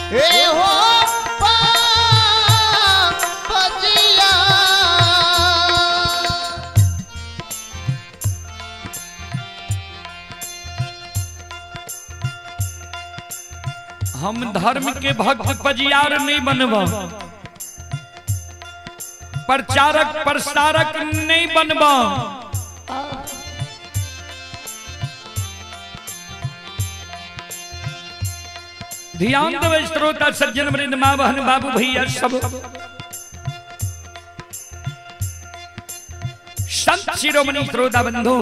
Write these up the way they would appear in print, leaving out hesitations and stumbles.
ए हो बजिया हम धर्म के भक्त पजियार नहीं बनवा, प्रचारक प्रसारक नहीं बनवा। ध्यान देवे श्रोता सज्जन वृंद, मां बहन बाबू भैया सब संत शिरोमणि श्रोता बंधु,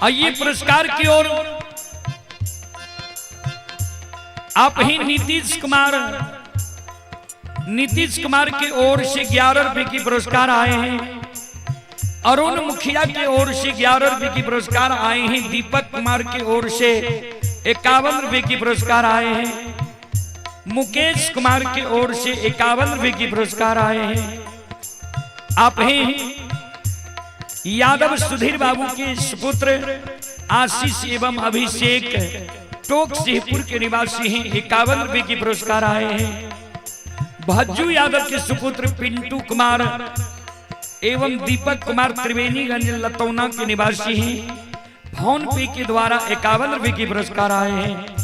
आइए पुरस्कार की ओर। आप ही नीतीश कुमार की ओर से 11 रुपए की पुरस्कार आए हैं। अरुण मुखिया की ओर से 11 रुपए की पुरस्कार आए हैं। दीपक कुमार की ओर से 51 रुपए की पुरस्कार आए हैं। मुकेश कुमार की ओर से 51 रुपए की पुरस्कार आए हैं। आप हैं यादव सुधीर बाबू के सुपुत्र आशीष एवं अभिषेक टोक सिंहपुर के निवासी हैं। 51 रुपए की पुरस्कार आए हैं। भज्जू यादव के सुपुत्र पिंटू कुमार एवं दीपक कुमार त्रिवेणीगंज लतौना के निवासी हैं। फोन पे के द्वारा 51 रुपए की पुरस्कार आए हैं।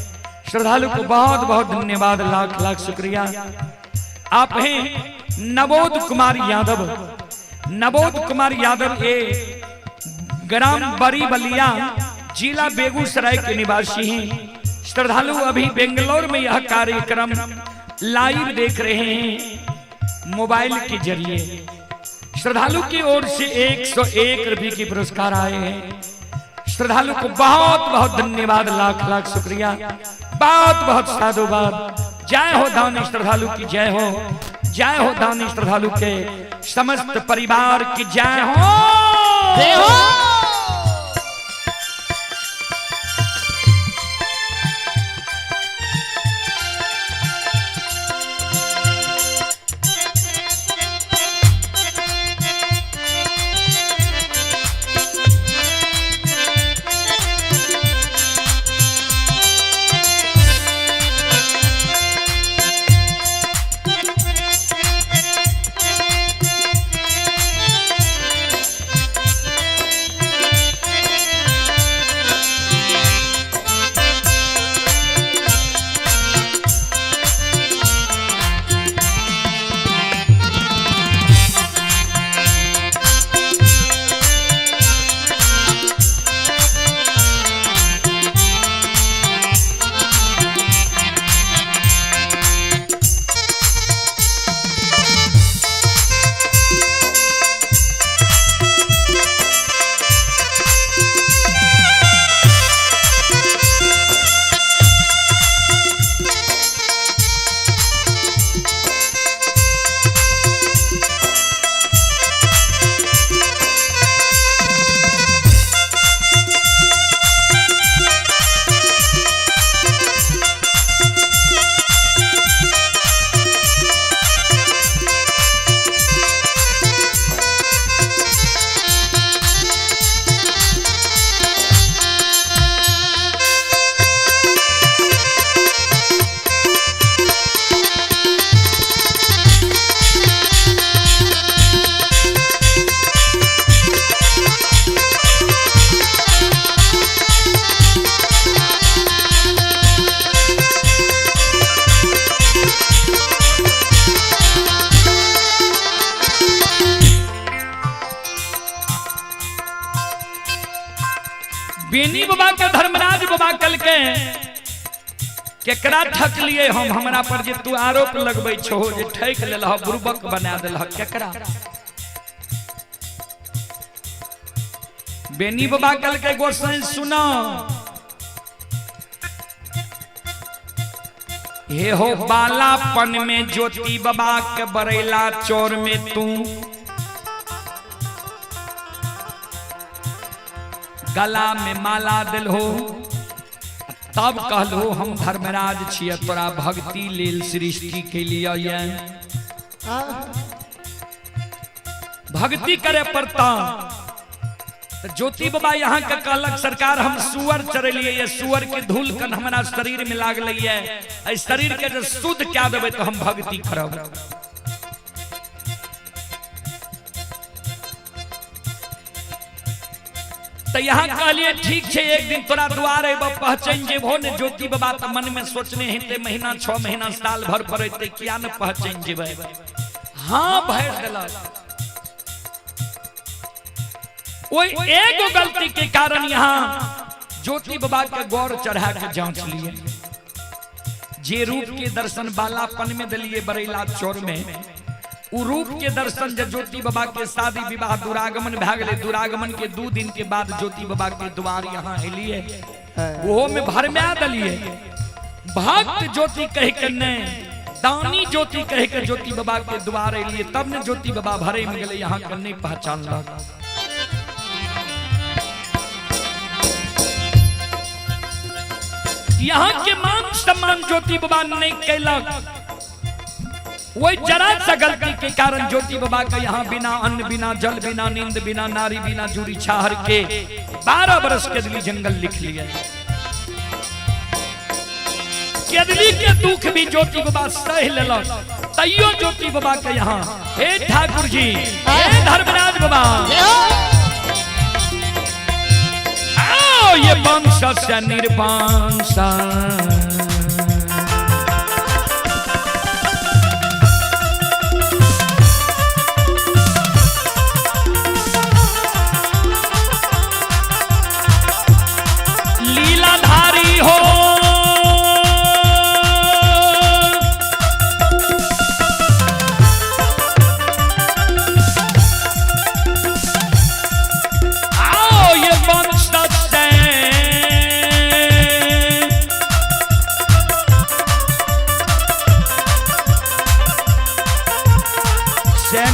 श्रद्धालु को बहुत बहुत धन्यवाद, लाख लाख शुक्रिया। आप हैं नवोद कुमार यादव। नवोद कुमार यादव ये ग्राम बड़ी बलिया जिला बेगूसराय के निवासी हैं। श्रद्धालु अभी बेंगलोर में यह कार्यक्रम लाइव देख रहे हैं मोबाइल के जरिए। श्रद्धालु की ओर से 101 रुपए की पुरस्कार आए हैं। श्रद्धालु को बहुत बहुत धन्यवाद, लाख लाख शुक्रिया, बहुत बहुत साधुवाद। जय हो दानी श्रद्धालु की जय हो, जय हो दानी श्रद्धालु के समस्त परिवार की जय हो, जय हो। बेनी बाबा के धर्मराज बाबा कल के केकरा ठक लिए हम, हमरा पर जे तू आरोप लगबै छो जे ठक लेलह, बुर्बक बना देलह, केकरा? बेनी बाबा कल के गोसाई सुना, हे हो बालापन में ज्योति बाबा के बरेला चोर में तू, गला में माला दिल हो, तब कहलो हम धर्मराज छियै, तोरा भक्ति लेल सृष्टि के लिए ये भक्ति करे पड़ता। तो ज्योति बाबा यहाँ का कहलक सरकार हम सुअर चरलिए, ये सुअर के धूल कन हमारा शरीर में लाग लगी है, शरीर के जो शुद्ध क्या देवे तो हम भक्ति करब। तो यहाँ कहलिए ठीक है एक दिन तोरा द्वारे पहचान जेबो ने। ज्योति बाबा तो मन में सोचने हेते महीना 6 महीना साल भर पर क्या न पहचान जेबे। हाँ भैर दिला वो एगो गलती के कारण यहाँ ज्योति बाबा के गौर चढ़ा के जांच लिए। जे रूप के दर्शन बालापन में दिलिए बरेला चौर में, उ रूप के दर्शन जब ज्योति बाबा के शादी विवाह दुरागमन भा गए, दुरागमन के 2 दिन के बाद ज्योति बाबा के द्वार यहाँ एलिए, वो में भरम्या दलिए। भक्त ज्योति कह के ने दानी ज्योति कह के ज्योति बाबा के द्वार एलिए, तब ने ज्योति बाबा भरे में गए यहाँ के नहीं पहचान लगा। यहाँ के मान सम्मान ज्योति बाबा नहीं कैलक। वही जरा सा गलती के कारण ज्योति बाबा का यहाँ बिना अन्न बिना जल बिना नींद बिना नारी बिना जूरी छाहर के 12 बरस केदली जंगल लिख लिया। केदली के दुख भी ज्योति बाबा सह लेलक, तैयो ज्योति बाबा के यहाँ हे ठाकुर जी, हे धर्मराज बाबा, आओ ये वंश से निर्वंश लीलाधारी हो। आओ ये वंश से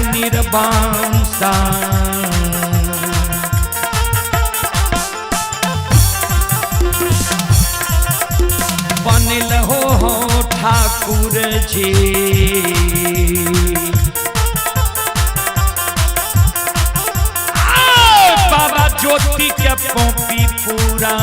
निर्वंश बनल हो ठाकुर जी। बाबा ज्योति के पोपी पूरा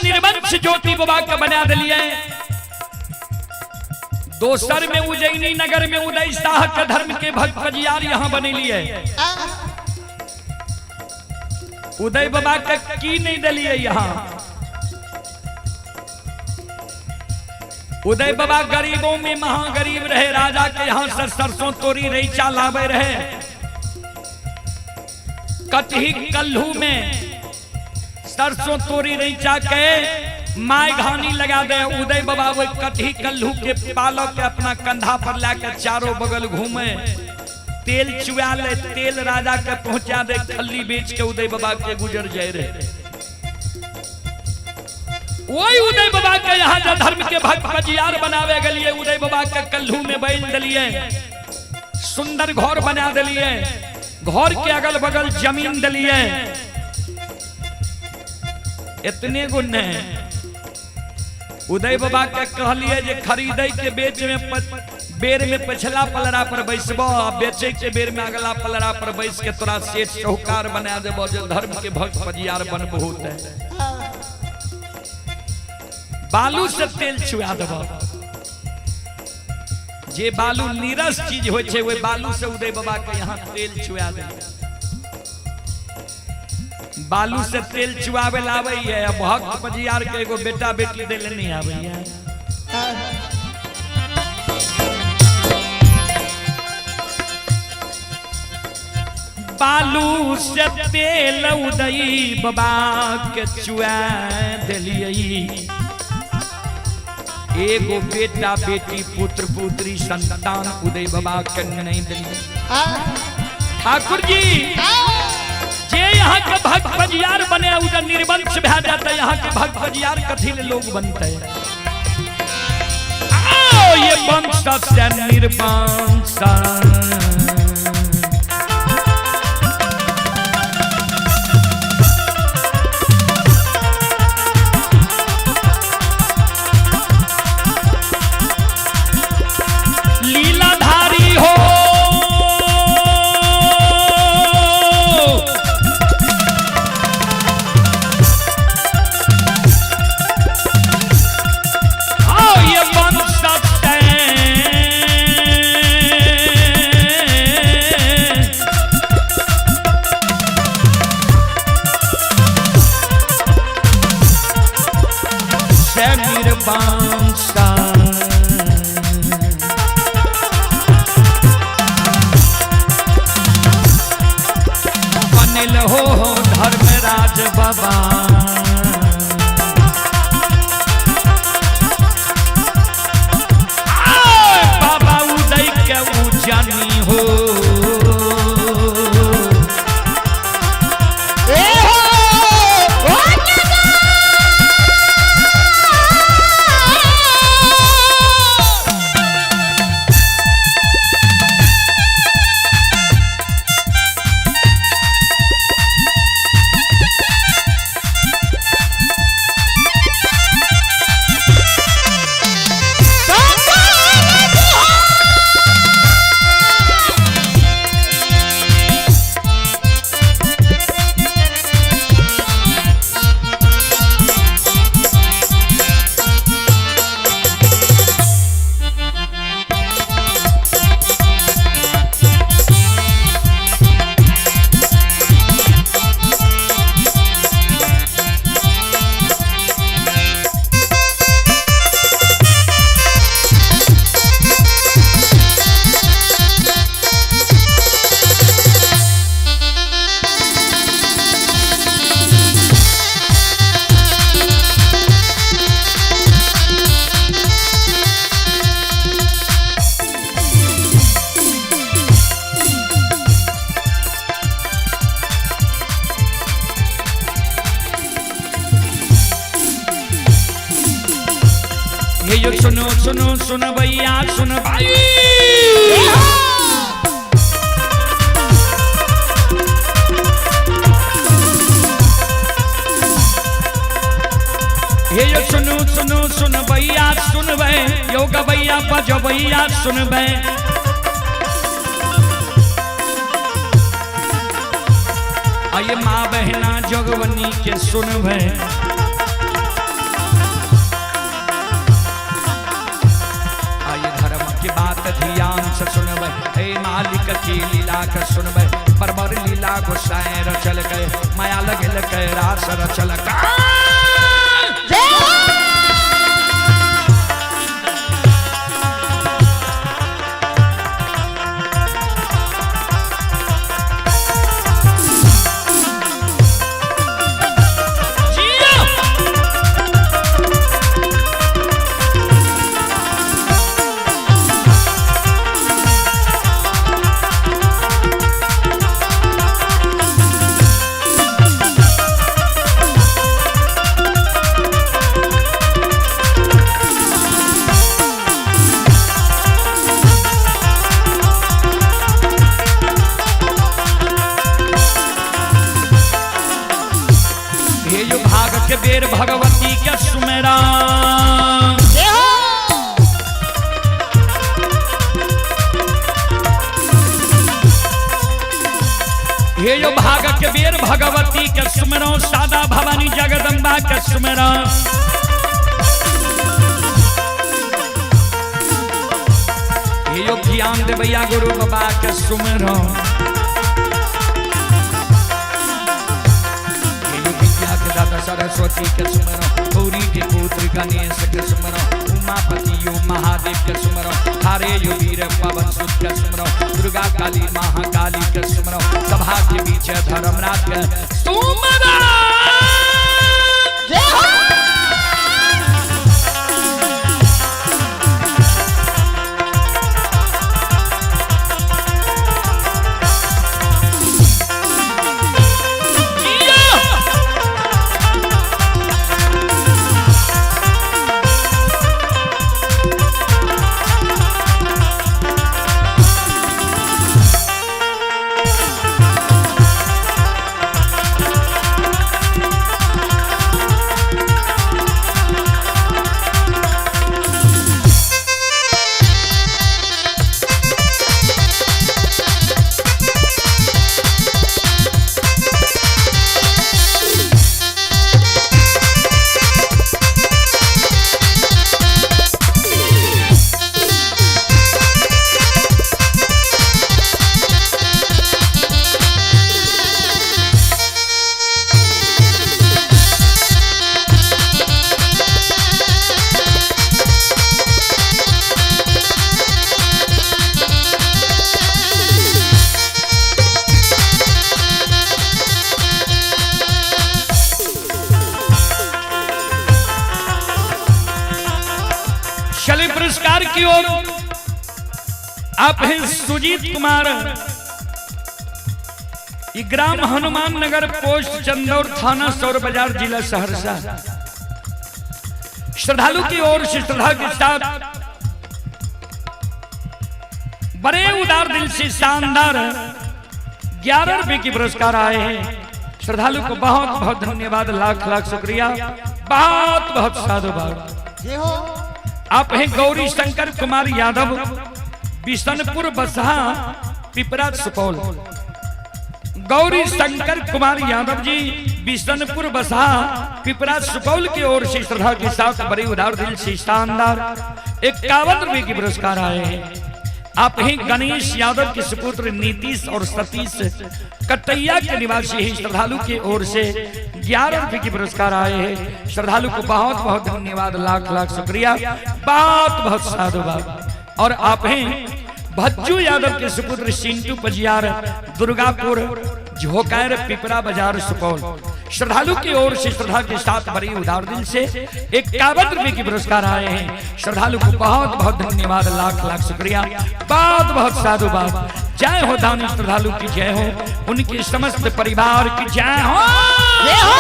निर्वंश ज्योति बाबा का बना दिलिए। दोसर में उज्जैनी नगर में उदय शाह के धर्म के भक्त पजियार यहाँ बने लिए। उदय बाबा का की नहीं दिलिए यहाँ। उदय बाबा गरीबों में महागरीब रहे, राजा के यहाँ से सरसों तोरी रईचा लावे रहे। कटही कल्हू में सरसों तोरी रईचा के माय घानी लगा दे। उदय बाबा वो कटही कल्हू के पालो के अपना कंधा पर लाके चारों बगल घूमे, तेल चुआ ले, तेल राजा के पहुंचा दे, खल्ली बेच के उदय बाबा के गुजर जाए रहे। वही उदय बाबा के यहाँ जो धर्म के भक्त पजियार बनावे गलिए, उदय बाबा के कल्हू में बैल दिलिए, सुंदर घर बना दिलिए, घर के अगल बगल जमीन दलिए इतने गुण है। उदय बाबा के कहलिए जे खरीदे के बेच में बेर में पछला पलड़ा पर बैसब, बेचे के बेर में अगला पलड़ा पर बैस के तोरा सेठ चौकार बना देबो, जो धर्म के भक्त पजियार बन बहुत है। बालू से तेल छुआ देबो, जे बालू नीरस चीज होय छे वे बालू से उदय बाबा के यहाँ तेल छुआ दे। बालू से तेल चुआवे लावे है, भक्त पजियार के एगो बेटा बेटी देले नहीं आवे है। बालू से तेल उदय बाबा के चुआ दिलिए। एगो बेटा बेटी पुत्र पुत्री संतान उदय बाबा के नहीं दिलिए। ठाकुर जी जे यहाँ के भक्त पजियार बने उधर निर्वंश भा जाता है, यहाँ के भक्त पजियार कथी ले लोग बनते हैं। ये वंश से निर्वंश लीलाधारी हो बनल हो धर्मराज बाबा। बाबा उदय के उजानी हो ये सुनो सुनो सुन भैया सुन भाई। ये जो सुनो सुनो सुन भैया सुन भै योग भैया बजो भैया सुन भै। आइए माँ बहना जोगवनी के सुन भै। बात ध्यान से सुनबे, हे मालिक की लीला के सुनबे। परवर लीला गोसाई रचल गए, माया लगल के रास रचल के बेर भगवती के सुमेरा। जय हो ये जो भाग के बेर भगवती के सुमेरो, सादा भवानी जगदम्बा के सुमेरा। ये जो ज्ञान देवैया गुरु बाबा के सुमेरो, दाता सरस्वती के सुमरो, गौरी के पुत्र गणेश के सुमरो, उमापति यो महादेव के सुमरो, हारे यो वीर पवन सुत के सुमरो, दुर्गा काली महाकाली के सुमरो, सभा के बीच धर्मराज के सुमरो। जय हो चलिए पुरस्कार की ओर। आप हैं सुजीत कुमार, ग्राम हनुमान नगर, पोस्ट चंदौर, थाना सौर बाजार, जिला सहरसा। श्रद्धालु की ओर से श्रद्धा के साथ बड़े उदार दिल से शानदार 11 रुपए की पुरस्कार आए हैं। श्रद्धालु को बहुत बहुत धन्यवाद, लाख लाख शुक्रिया, बहुत बहुत साधुवाद। जय हो आप हैं गौरी शंकर कुमार यादव, बिशनपुर बसहा, पिपरा, सुपौल। गौरी शंकर कुमार यादव जी, बिशनपुर बसहा, पिपरा, सुपौल की ओर से श्रद्धा के साथ बड़े उदार दिल से शानदार 51 रुपए की पुरस्कार आए हैं। आप हैं गणेश यादव के सुपुत्र नीतीश और सतीश कटैया के निवासी हैं। श्रद्धालु की ओर से 11 रुपए की पुरस्कार आए हैं। श्रद्धालु को बहुत बहुत धन्यवाद, लाख लाख शुक्रिया, बहुत बहुत साधुवाद। और आप हैं भज्जू यादव के सुपुत्र सिंटू पजियार, दुर्गापुर, झोकायर, पिपरा बाजार, सुपौल। श्रद्धालु की ओर से श्रद्धा के साथ बड़ी उदार दिल से 51 रुपए की पुरस्कार आए हैं। श्रद्धालु को बहुत बहुत धन्यवाद, लाख लाख शुक्रिया, बहुत बहुत साधुवाद। जय हो दानी श्रद्धालु की जय हो, उनके समस्त परिवार की जय हो। जय हो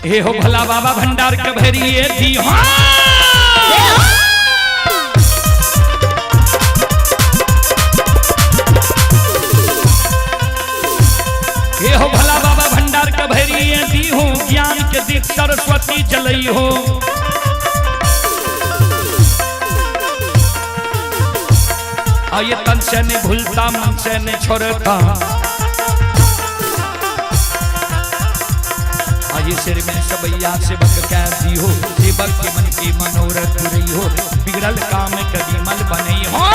हे हो भला बाबा भंडार के भैरिए दी हो। हे हो भला बाबा भंडार के भैरिए दी हो, ज्ञान के दीप सरस्वती जलई हो। ये तन से ने भूलता, मन से ने छोड़ता, ये सिर में सबैया सेवक कैसी हो, सेवक के मन की मनोरथ पूरी हो, बिगड़ल काम कभी मल बनी हो।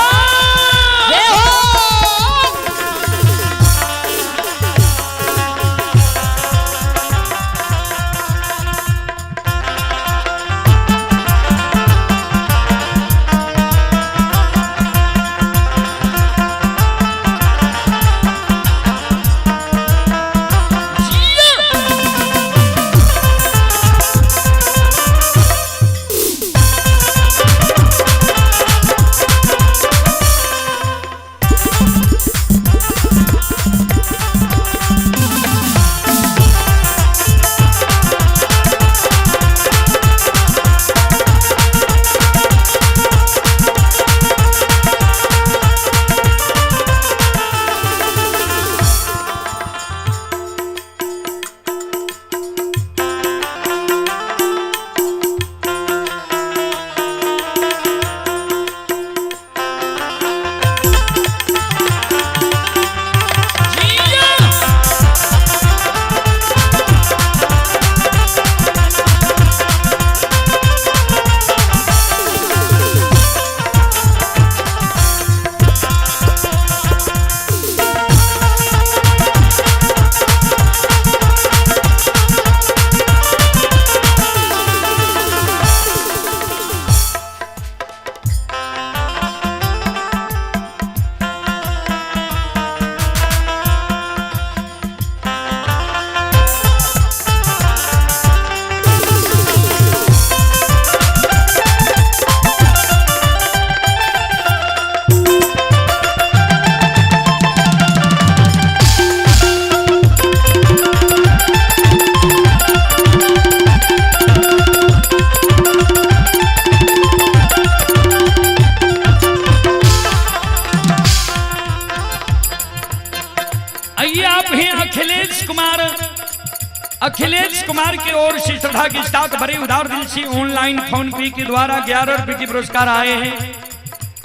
अखिलेश कुमार की ओर से श्रद्धा के साथ बड़े उदार दिल से ऑनलाइन फोन पे के द्वारा 11 रुपए के पुरस्कार आए हैं।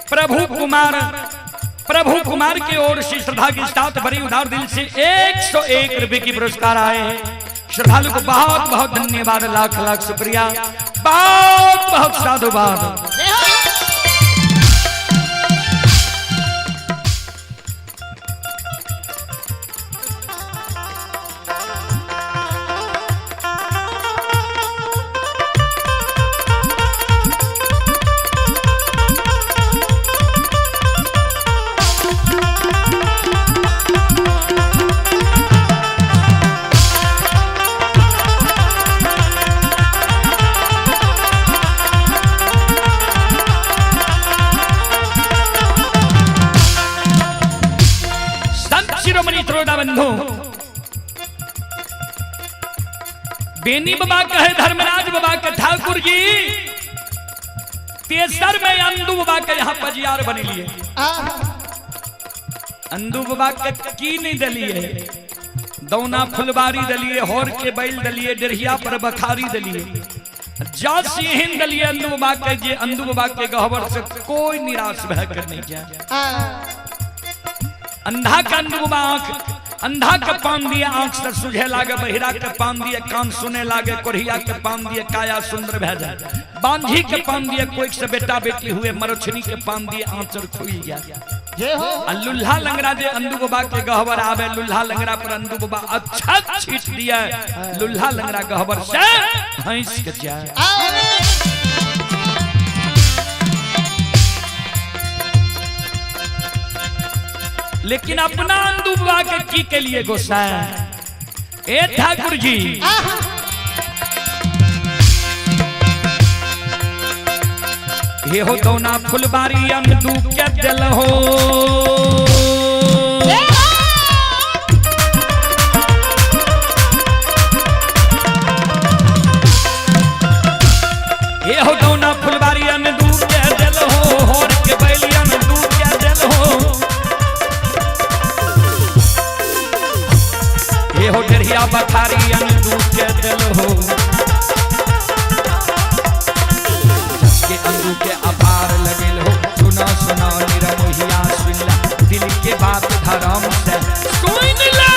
प्रभु कुमार की ओर से श्रद्धा के साथ बड़े उदार दिल से 101 रुपए के पुरस्कार आए हैं। श्रद्धालु को बहुत बहुत धन्यवाद, लाख लाख शुक्रिया, बहुत बहुत साधुवाद। बेनी बाबा कहे धर्मराज बाबा के ठाकुर जी तेसर में अंदू बाबा के यहाँ पजियार बनी लिए। अंदू बाबा के की नहीं दलिए, दौना फुलबारी दलिए, होर के बैल दलिए, डेढ़िया पर बखारी दलिए, जात सिंह दलिए। अंदू बाबा के जे अंदू बाबा के गहवर से कोई निराश भय कर नहीं जाए। अंधा का अंदू बाबा आंख, अंधा के पान दिए आंख से सुझे लागे, बहिरा के पान दिए कान सुने लागे, कोरिया के पान दिए काया सुंदर भे जाए, बांझी के पान दिए कोई से बेटा बेटी हुए, मरछनी के पान दिए आंचर खुल गया। लुल्हा लंगड़ा जे अंदू बाबा के गहवर आवे, लुल्हा लंगड़ा पर अंदू बाबा अच्छा छीट दिया, लुल्हा लंगड़ा गहवर से भैंस के जाए। लेकिन अपना अंदू बाबा के की के लिए गुस्सा है। ए ठाकुर जी ये हो तो ना फुलबारी अंदू क्या दिल हो, ये हो तो ना फुलबारी अंदू क्या दिल हो, होर के बैली अंदू क्या दिल हो, ये हो डेढ़िया बखारी अंदू के दिल हो। जिसके अंदू के अपार लगेल हो, सुना सुना निरमोहिया सुनला, दिल के बात धर्म से सुन ला।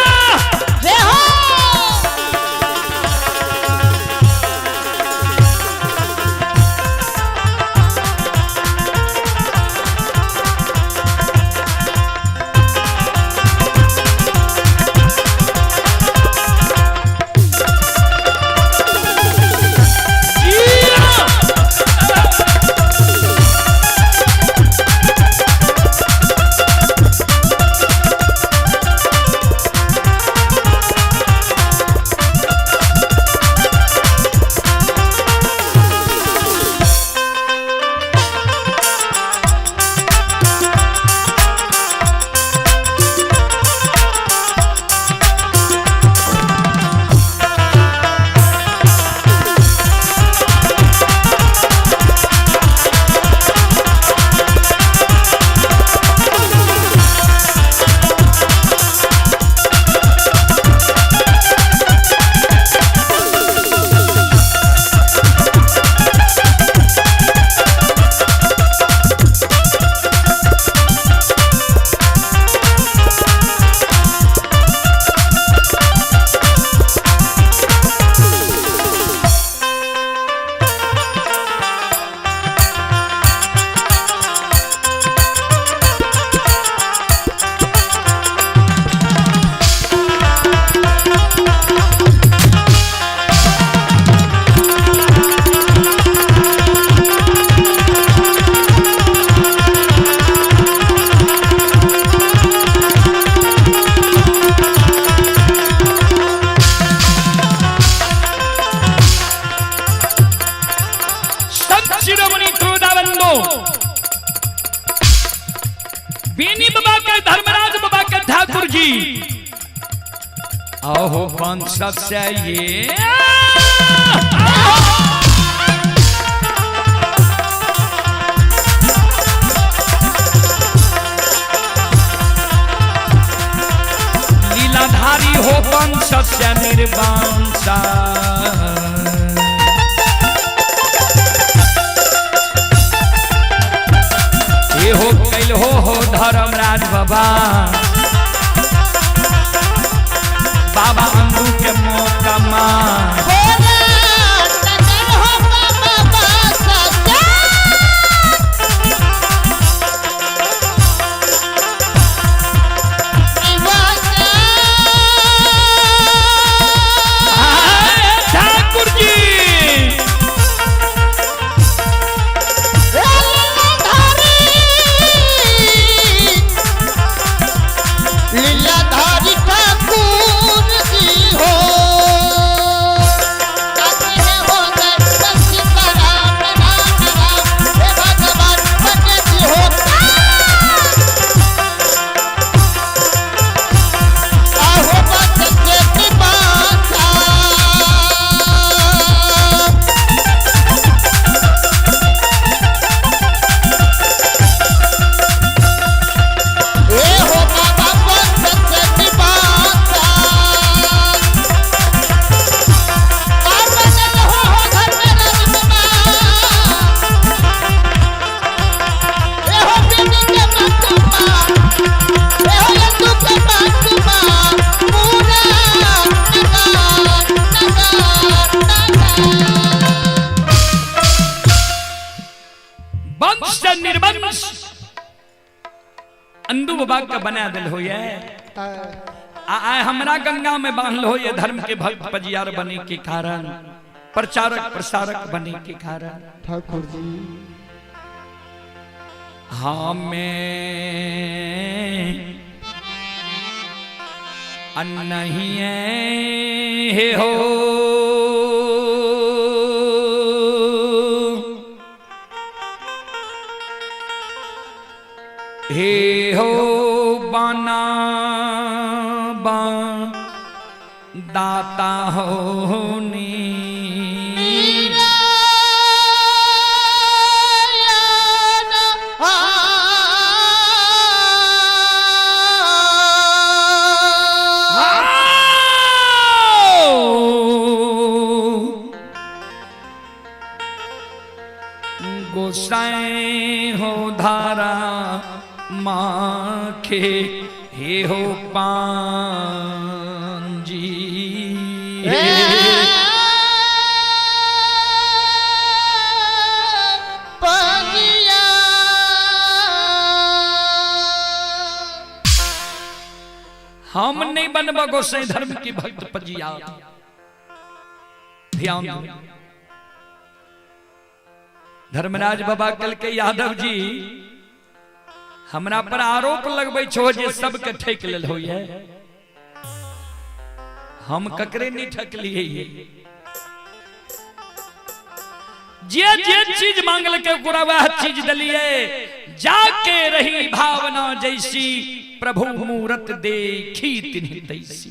बेनी बाबा के धर्मराज बाबा के ठाकुर जी आओ वंश से ये लीलाधारी हो वंशस्य निर्वंशा ये हो कैल हो धर्मराज बाबा बाबा अंधु के मौका मां अंधु बाबा का बना दिल हो ये हमरा गंगा में बांध हो ये धर्म के भक्त पजियार बने के कारण प्रचारक प्रसारक बने के कारण ठाकुर जी हमें नहीं है हो हे हो बना दाता हो नी गोसाई हो धारा माखे हे हो पांजी हम नहीं बनबा गोसाई धर्म की भक्त पजिया ध्यान दो। धर्मराज बाबा कल के यादव जी हमरा पर आरोप लगबै छो जे सबके ठेक लेल होइए हम ककरे नहीं ठकलिए जे जे चीज मांगल के ओकरा वह चीज दलिए जाके रही भावना जैसी प्रभु मूरत देखी तिन्हि तैसी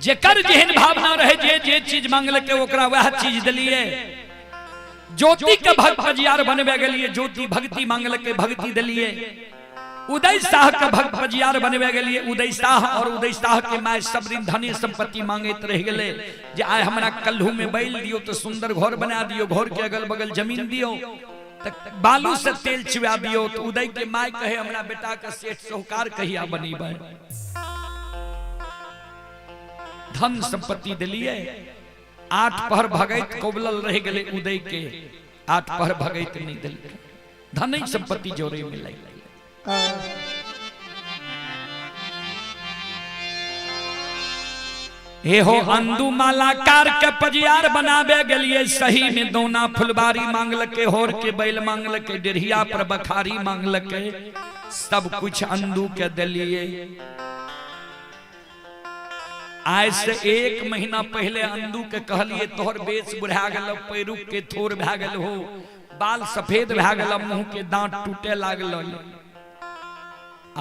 जेकर जेहन भावना रहे जे जे चीज मांगल के ओकरा वह चीज दलिए ज्योति के भक्त पजियार बनबे गेलिए ज्योति भक्ति मांगल के भक्ति दलिए उदय शाह के भक्त पजियार बनबे गेलिए उदय शाह और उदय शाह के माय सबरी धनी संपत्ति मांगैत रह गेले जे आय हमरा कल्हू में बैल दियो तो सुंदर घर बना दियो घर के अगल बगल जमीन दियो बालू से तेल छिवा दियो तो उदय के माय कहे हमरा बेटा का सेठ साहूकार कहिया बनीबे धन संपत्ति दिलिए 8 पहर भगैत कोबलल रह गेले उदय के 8 पहर भगैत नहीं दिल धन संपत्ति जोरे मिले हे हो अंदू मालाकार के पजियार बनाबे गेलिए सही में दोना फुलबारी मांगल के होर के बैल मांगल के डेढ़िया पर बखारी मांगल के सब कुछ अंदू के दिलिए आज से 1 महीना पहले अंदू के कहलिए तोहर बेच बुढ़ा गल पैरुक के थोर भा गल हो बाल सफेद भा गल मुंह के दांत टूटे लागल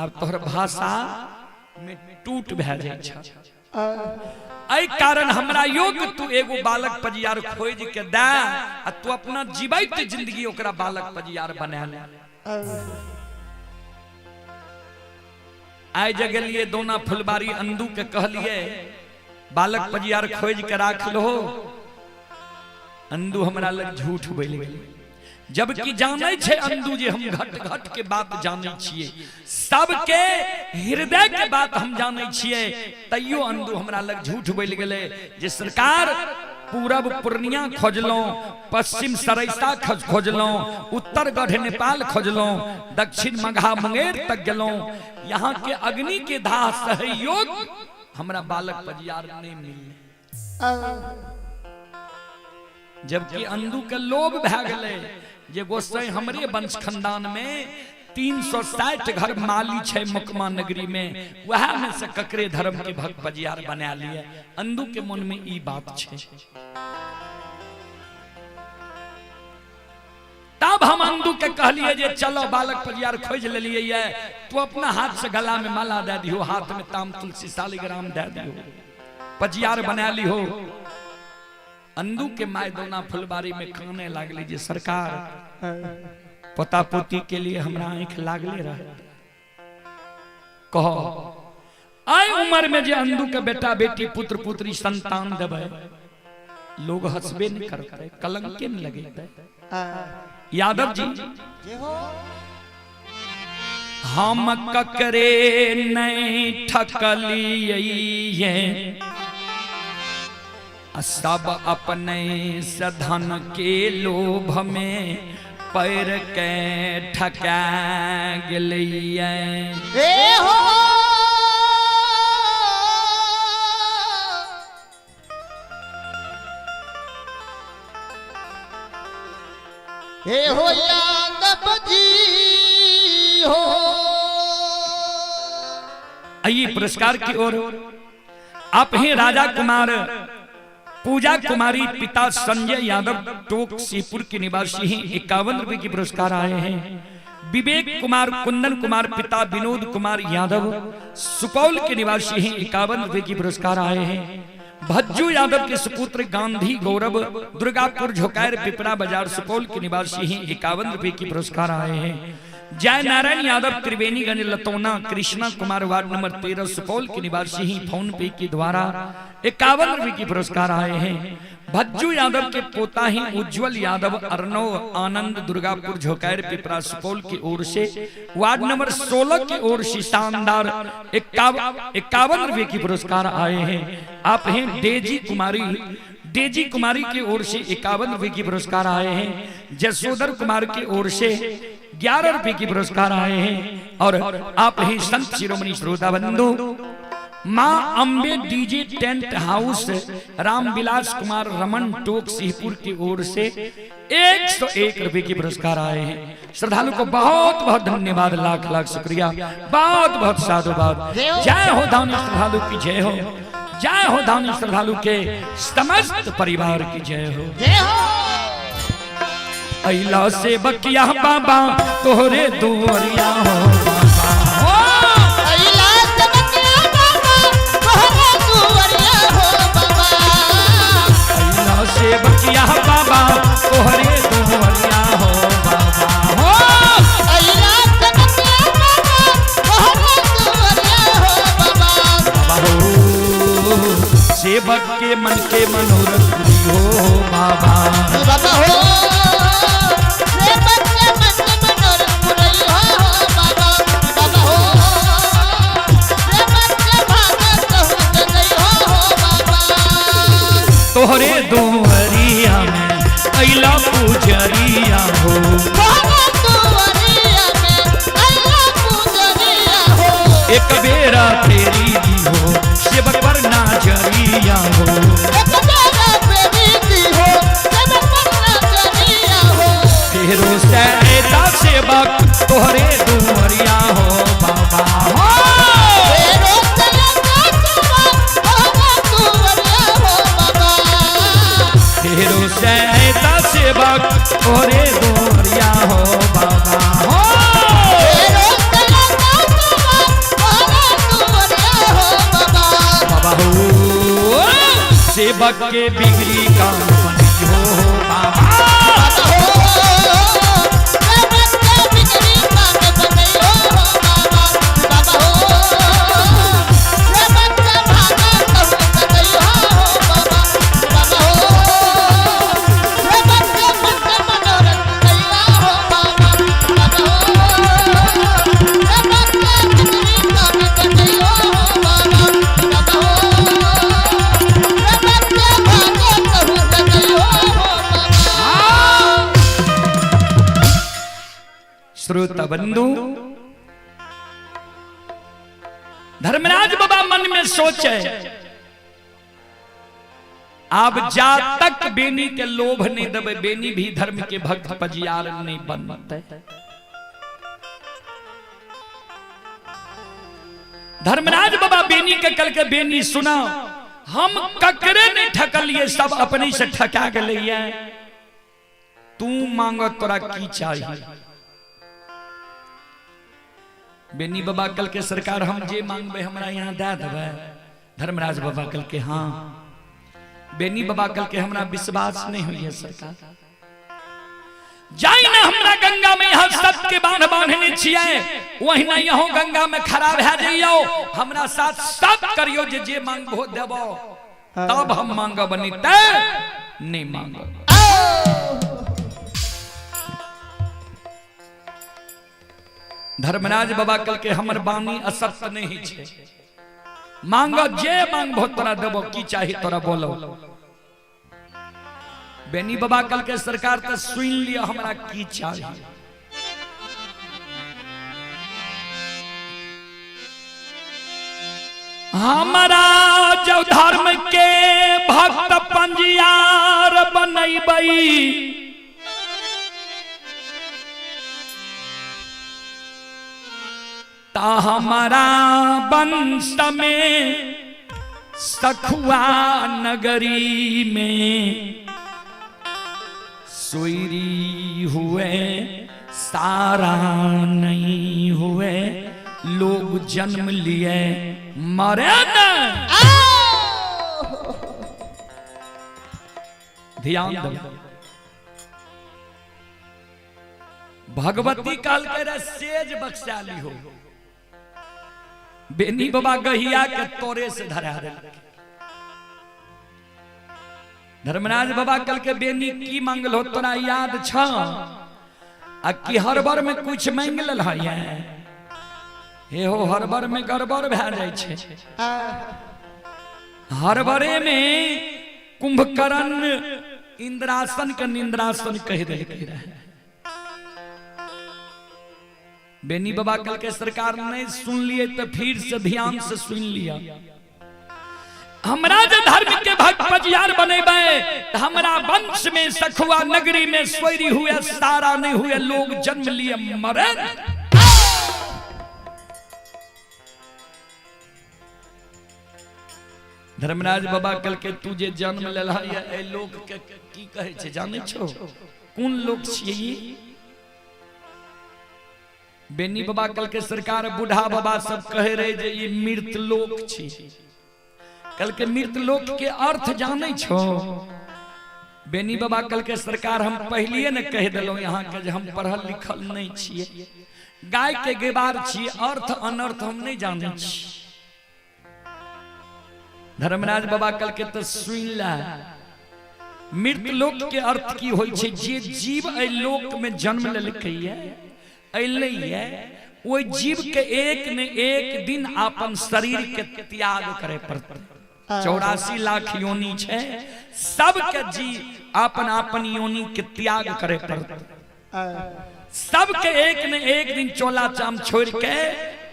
अब तोहर भाषा में टूट भा जाय छ एहि कारण हमरा योग्य तू एगो बालक पजियार खोज के दे आ तू अपना जीवित जिंदगी ओकरा बालक पजियार बना ले आय जगलिए दोना फुलबारी अंदू के कहलिए बालक पजियार खोज के राख लो। अंदू हमरा लग झूठ बोल गेल, जबकि जाने छे अंदू जे हम घट घट के बात जाने छिए, सबके हृदय के बात हम जाने छिए, तैयो अंदू हमरा लग झूठ बोल गेले जे सरकार पूरब पूर्णिया खोजलो, पश्चिम सरैसा खोजलो, उत्तर गढ़ नेपाल खोजलो, दक्षिण मघा मुंगेर तक गेलो, यहाँ के अग्नि के दाह सहयोग हमरा बालक पजियार नहीं मिले। जबकि अंदू के लोभ भै गेले जे गोसाई हमरे वंश खानदान में 360 घर माली छे मुकमा नगरी में, वह में से ककरे धर्म के भक्त पजियार बना लिए। अंदू के मन में ई बात छे। तब हम अंदू के कहलिए जे चलो बालक पजियार खोज ले लिए, तू अपना हाथ से गला में माला दे दियो, हाथ में ताम तुलसी शालिग्राम दे दियो, पजियार बना ली हो। अंदू के माय दोना फुलबारी में काने लागले जे सरकार पोता पोती के लिए हमरा आंख लागले रहे, कहो आय उम्र में जे अंदू के बेटा बेटी पुत्र पुत्री संतान देवे, लोग हंसबे नहीं करते, कलंके नहीं लगेते। यादव जी हम ककरे नहीं ठकलिए, सब अपने सधन के लोभ में पैर के ठका गेलिए। हे हो यादव जी हो। आइए पुरस्कार की ओर। आप हैं राजा कुमार पूजा कुमारी, पिता संजय यादव टोक सीपुर के निवासी हैं, 51 रुपए की पुरस्कार आए हैं। विवेक कुमार कुंदन कुमार, पिता विनोद कुमार यादव सुपौल के निवासी हैं, 51 रुपए की पुरस्कार आए हैं। भज्जू यादव के सुपुत्र गांधी गौरव दुर्गापुर झोकायर पिपरा बाजार सुपौल के निवासी हैं, 51 रुपए की पुरस्कार आए हैं। जय नारायण यादव त्रिवेणीगंज लतौना, कृष्णा कुमार वार्ड नंबर 13 सुपौल के निवासी ही फोन पे के द्वारा 51 रुपए की पुरस्कार आए हैं। भज्जू यादव के पोता ही उज्जवल यादव अर्नव आनंद दुर्गापुर झोकायर पिपरा सुपौल की ओर से वार्ड नंबर 16 की ओर से शानदार 51 रुपए की पुरस्कार आए हैं। आप हैं डेजी कुमारी की ओर से 51 रुपए की पुरस्कार आए हैं। जसोदर कुमार की ओर से 11 रुपए की पुरस्कार आए हैं। और आप हैं संत शिरोमणि श्रोता बंधु माँ Ambe DJ tent house Ramvilas Kumar Raman टोक सिंहपुर की ओर से 101 रुपए की पुरस्कार आए हैं। श्रद्धालु को बहुत बहुत धन्यवाद, लाख लाख शुक्रिया, बहुत बहुत साधुवाद। जय हो धानी श्रद्धालु की जय हो, जय हो धानी श्रद्धालु के समस्त परिवार की जय हो। अइला से बकिया बाबा तोहरे दुआरिया हो बाबा, अइला से बकिया बाबा तोहरे दुआरिया हो बाबा, अइला से बकिया बाबा तोहरे दुआरिया हो बाबा, अइला से बकिया बाबा तोहरे दुआरिया हो बाबा, सेवक के मन के मनोरथ पूरी हो बाबा, बाबा हो सेवक के मन के मनोरथ पूरी हो बाबा, बाबा हो सेवक के भागत कहत नहीं हो बाबा, तोहरे दुआरिया में अइला पूजरिया हो, तोहरे दुआरिया में अइला पूजरिया हो, एक बेरा तेरी दी हो सेवक पर नाजरिया हो, एक बेरा तेरी दी हो सेवक पर नाजरिया हो, तेरो सैता सेवक तोहरे दुआरिया हो बाबा, तेरो सैता सेवक तोहरे दुआरिया हो बाबा, तेरो सैता सेवक तोहरे दुआरिया हो बाबा, तेरो सैता सेवक तोहरे दुआरिया हो बाबा, बाबा हो सेवक के बिगड़ी काम बनी हो बाबा, बाबा हो सेवक के बिगड़ी काम बनी हो बाबा, बाबा हो श्रोता बंधु, धर्मराज बाबा मन में सोचे, आप जा तक बेनी के लोभ नहीं दबे, बेनी भी धर्म के भक्त पजियार नहीं बनते। धर्मराज बाबा बेनी के कल के बेनी सुना, हम ककरे ने ठकलिए, सब अपने से ठका के लिए, तू मांगो तोरा की चाहिए। बेनी बाबा कल के सरकार हम जे मांगबे हमरा यहाँ दे देबे। धर्मराज बाबा कल के हाँ। बेनी बाबा कल के हमरा विश्वास नहीं हुई है सरकार, जाई ना हमरा गंगा में यहाँ सब के बांध बांधने छिए, वही ना यहाँ गंगा में खराब है जाइयो, हमरा साथ सब करियो, जे मांगबो देबो, तब हम मांगब, नहीं मांगब। धर्मराज बाबा कल के हमर बानी असत्य नहीं छे, मांगो जे मांगबो तोरा देबो, की चाही तोरा बोलो। बेनी बाबा कल के सरकार तो सुन लिया हमरा की चाहिए। हमारा जो धर्म के भक्त पंजियार बनैबई, ता हमारा वंश में सखुआ नगरी में सोईरी हुए सारा नहीं हुए, लोग जन्म लिए मरे न। ध्यान दो, भगवती काल के सेज बख्शाली हो, बेनी बाबा गहिया के तोरे से धरा दे। धर्मराज बाबा कल के बेनी की मांगल हो तोरा याद छ, आ कि हरबर में कुछ मांग लेल है, हे हो हरबर में गड़बड़ भए जाय छे। हरबरे में कुंभकर्ण इंद्रासन के निंद्रासन कह देलकै रहे। बेनी बाबा कल के सरकार नहीं सुन लिए तो फिर से ध्यान से सुन लिया। हमरा जो धर्म के भक्त पजियार बनेबे, हमरा वंश में सखुआ नगरी में सोईरी हुए सारा नहीं हुए, लोग जन्म लिए मरे। धर्मराज बाबा कल के तू जे जन्म लेला है, लोग के की कहे छे जाने छो? कौन लोग छिए? बेनी बाबा कल के सरकार बूढ़ा बाबा सब कहे रहे जे ये मृत लोक छी। कल के मृत लोक के अर्थ जाने छो? बेनी बाबा कल के सरकार हम पहलिए न कह दिलो यहाँ के जे हम पढ़ल लिखल नहीं छिए, गाय के गेबार छिए, अर्थ अनर्थ हम नहीं जाने छी। धर्मराज बाबा कल के तो सुन ला, मृत लोक के अर्थ की होय छे? जे जीव ए लोक में जन्म लेलकै है, वो जीव के एक न एक दिन अपन शरीर के त्याग करे पड़ते। 84 लाख योनि छे, सबके जीव अपन अपन योनि के त्याग करे पड़ते। सबके एक न एक दिन चोला चाम छोड़ के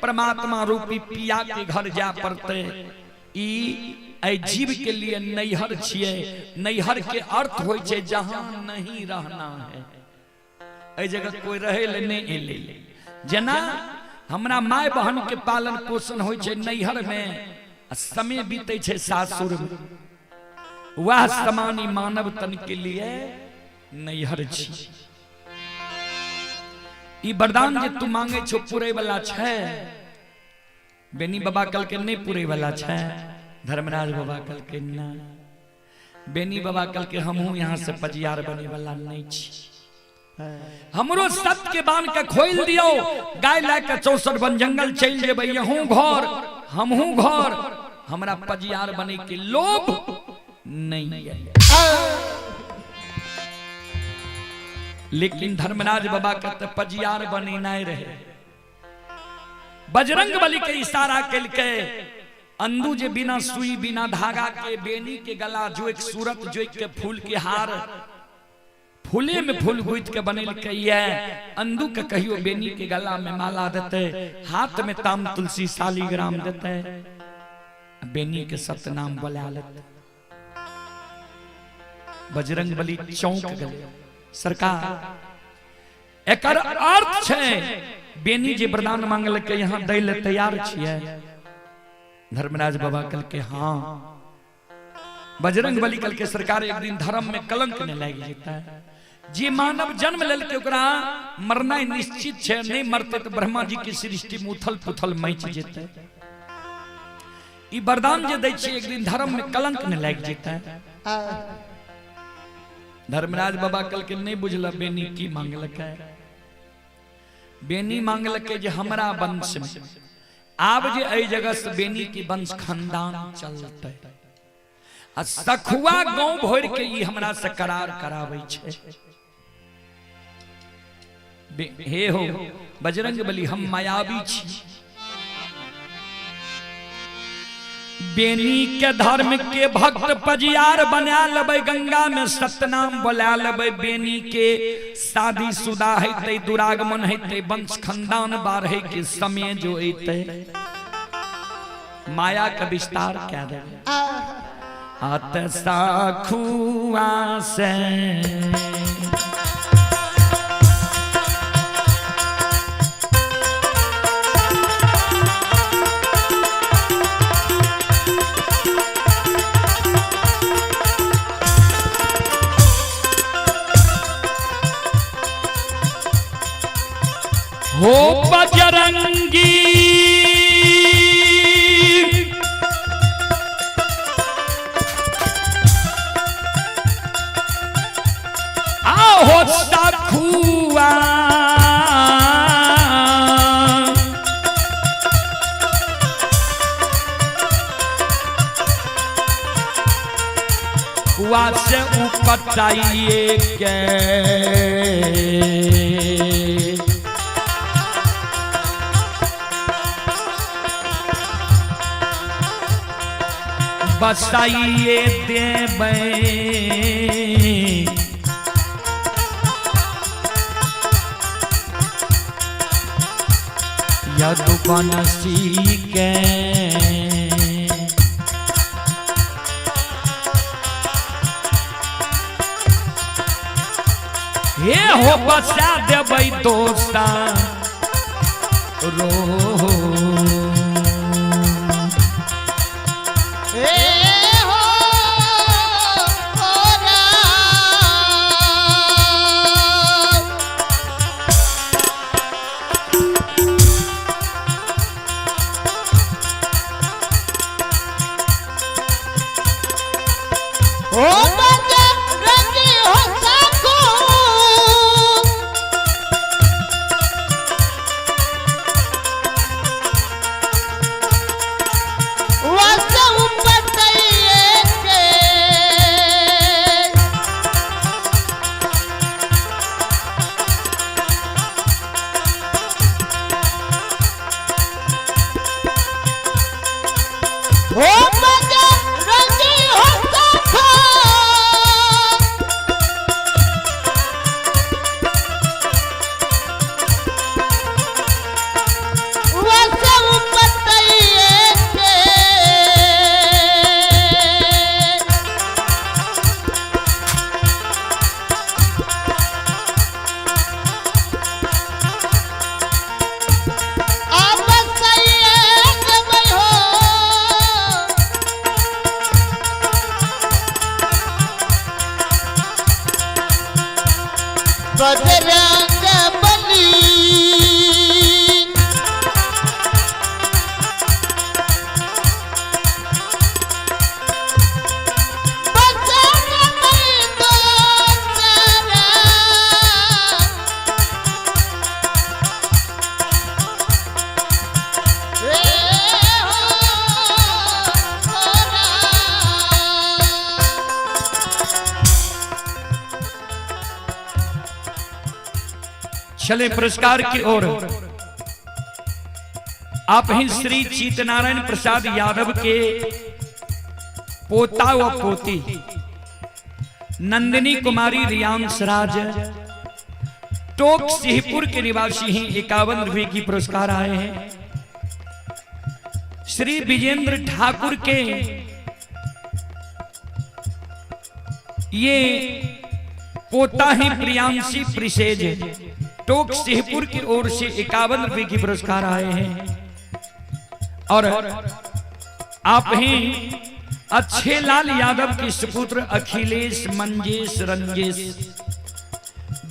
परमात्मा रूपी पिया के घर जा पड़ते। ई जीव के लिए नैहर छिए। नैहर के अर्थ होय छे जहां नहीं रहना है। ऐ जगह कोई रहे ले नहीं एले। जना हमरा माय बहन के पालन पोषण होय छे नैहर में, समय बीते छे सासुर में, वह समानी मानव तन के लिए नैहर छी। ई वरदान जे तू मांगे छो पूरे वाला छे। बेनी बाबा कल के नहीं पूरे वाला छे, धर्मराज बाबा कल के ना। बेनी बाबा कल के हमहू यहाँ से पजियार बने वाला नहीं छी। हमरो सत्य के बांध के खोल दियो, गाय लाके 64 वन जंगल चल जेबै, यहूं घर हमहू घर, हमरा पजियार बने के लोभ नहीं है। लेकिन धर्मराज बाबा का तो पजियार बने नहीं रहे। बजरंग बली के इशारा कल के अंदू जे बिना सुई बिना धागा के बेनी के गला जो एक सूरत जो एक के फूल के हार फूले में फूल गुथ के बने कहिए अंदू के कहियो बेनी के गला में माला देते, हाथ में ताम तुलसी शालीग्राम देते, बेनी के सतनाम बोला लेते। बजरंग बली चौंक गए। सरकार एकर अर्थ छे बेनी जे वरदान मांगल के यहाँ दै ले तैयार छिए। धर्मराज बाबा कल के हाँ। बजरंग बली कल के सरकार एक दिन धर्म में कलंक न लग जाता है। जे मानव जन्म लेल के ओकरा मरना निश्चित छे, नहीं मरते तो ब्रह्मा जी की सृष्टि में उथल पुथल मच जेते। ई वरदान जे दै छे एक दिन धर्म में कलंक न लग जाता है। धर्मराज बाबा कल के नहीं बुझल बेनी की मांगलक है। बेनी मांगलक जे हमरा वंश में आब जे एई जगह से बेनी की वंश खानदान चलते, आ सखुआ गांव भोर के ई हमरा से करार कराबै छे। हे हो बजरंग बली हम मायावी छी, बेनी के धर्म के भक्त पजियार बना लेबै, गंगा में सतनाम बोला लेबै। बेनी के शादी शुदा हेतै, दुरागमन हेतै, वंश खानदान बाढ़े के समय जो हेतै, माया का विस्तार क्या दे हाथ साखुआ से हो बजरंगी आओ सखुआ कुआ से उपटाइए के बसाइए देबै यदुवंशी के हे हो बसा देबै दोस्ता रो बजरंग बली चले पुरस्कार की ओर। आप ही श्री चितनारायण प्रसाद यादव के पोता व पोती नंदिनी कुमारी रियांश राज टोक सिंहपुर के निवासी हैं, 51 रुपए की पुरस्कार आए हैं। श्री विजेंद्र ठाकुर के ये पोता ही प्रियांशी प्रिसेज टोक सिंहपुर की ओर से 51 रुपए की पुरस्कार आए हैं। और आप हैं अच्छे लाल यादव के सुपुत्र अखिलेश मंजेश रंजेश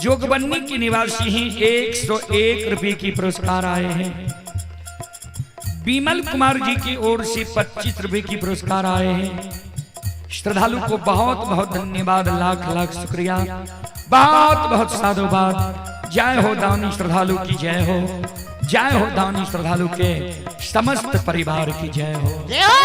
जोगबन्नी के निवासी हैं, 101 रुपए की पुरस्कार आए हैं। विमल कुमार जी की ओर से 25 रुपए की पुरस्कार आए हैं। श्रद्धालु को बहुत बहुत धन्यवाद, लाख लाख शुक्रिया, बहुत बहुत साधुवाद। जय हो दानी श्रद्धालु की जय हो, जय हो दानी श्रद्धालु के समस्त परिवार की जय हो। जय हो।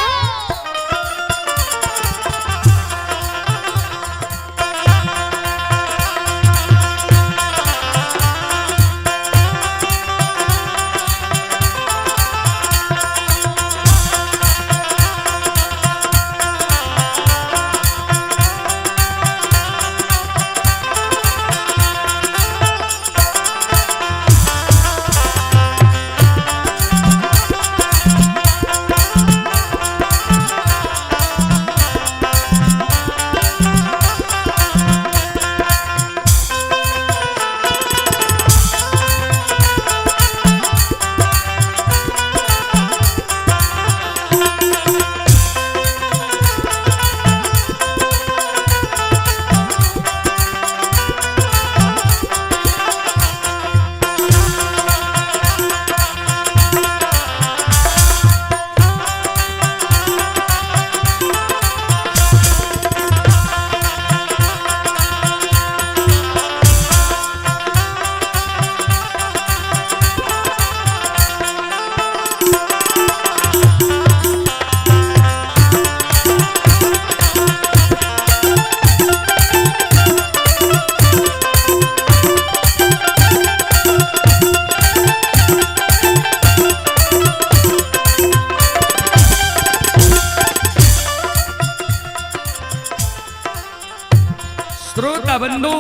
श्रोता बंधु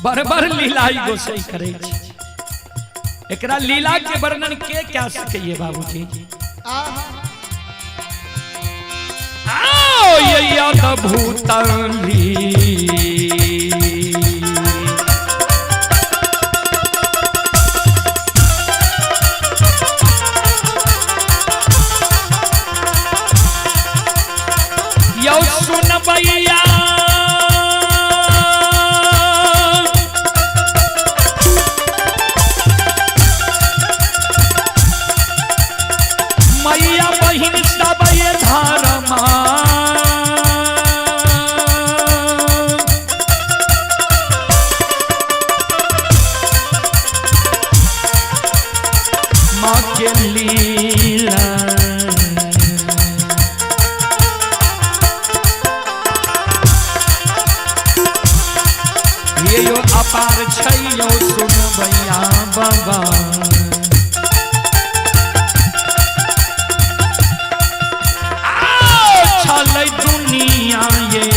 बरबर लीलाई गोसाई करे छी। एकरा लीला के वर्णन के क्या सकिए बाबूजी। आओ ये अद्भुत यो सुन भैया मैया बहिन सब ये धर्मा माँ के लीला यो अपार छैयो सुन भैया बाबा। छलै दुनिया ये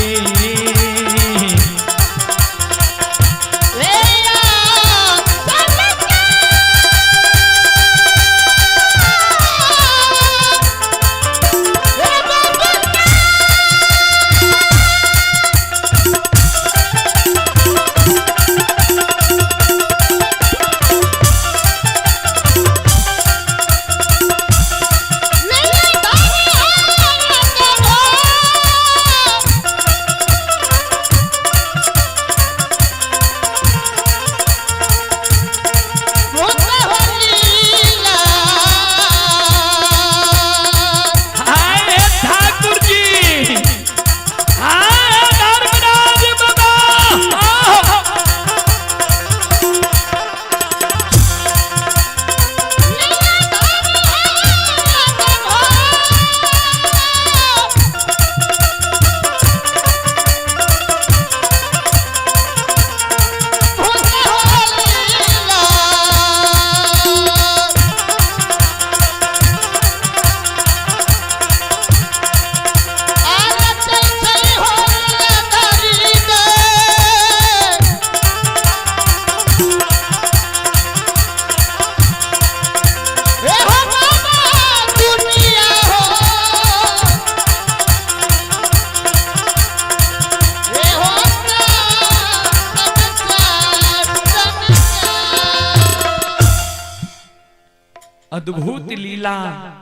लीला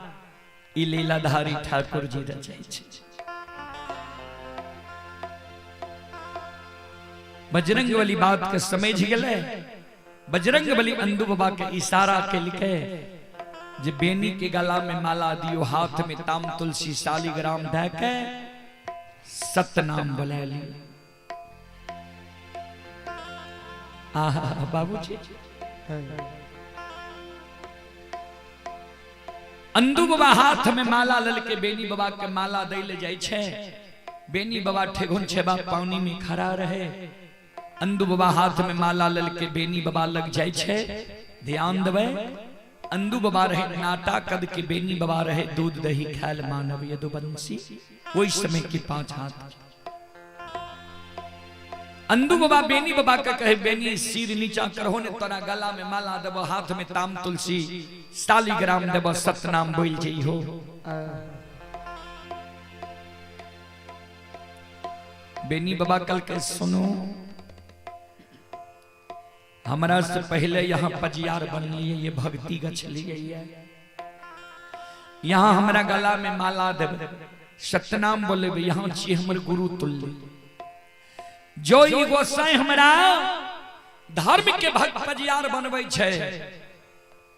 ई लीलाधारी ठाकुर जी रचाई छे। बजरंग वाली बात के समझ गए। बजरंग बली अंदू बाबा के इशारा के लिखे जे बेनी के गला में माला दियो, हाथ में ताम तुलसी शालिग्राम दे के सतनाम बोले ली। आहा बाबूजी अंदू बाबा हाथ में माला ललके बेनी बाबा के माला दे ले जाय छे। बेनी बाबा ठेगुन छेबा पानी में खड़ा रहे। अंदू बाबा हाथ में माला ललके बेनी बाबा लग जाय छे। ध्यान देवे अंदू बाबा रहे नाटा कद के, बेनी बाबा रहे दूध दही खायल मानव यदुवंशी। वही समय की 5 हाथ। अंदू बाबा बेनी बाबा का कहे बेनी सिर नीचा करहो ने तोरा गला में माला देबो, हाथ में ताम तुलसी शालिग्राम देबो, सतनाम बोल जई हो। बेनी बाबा कल के सुनो, हमारा से पहले यहाँ पजियार बन लिए, ये भक्ति गछ लिए यहाँ हमारा गला में माला देवे, सतनाम बोले यहाँ छी हमर गुरु तुल्य। जो ई गोसाई हमरा धर्म के भक्त पजियार बनबै छे,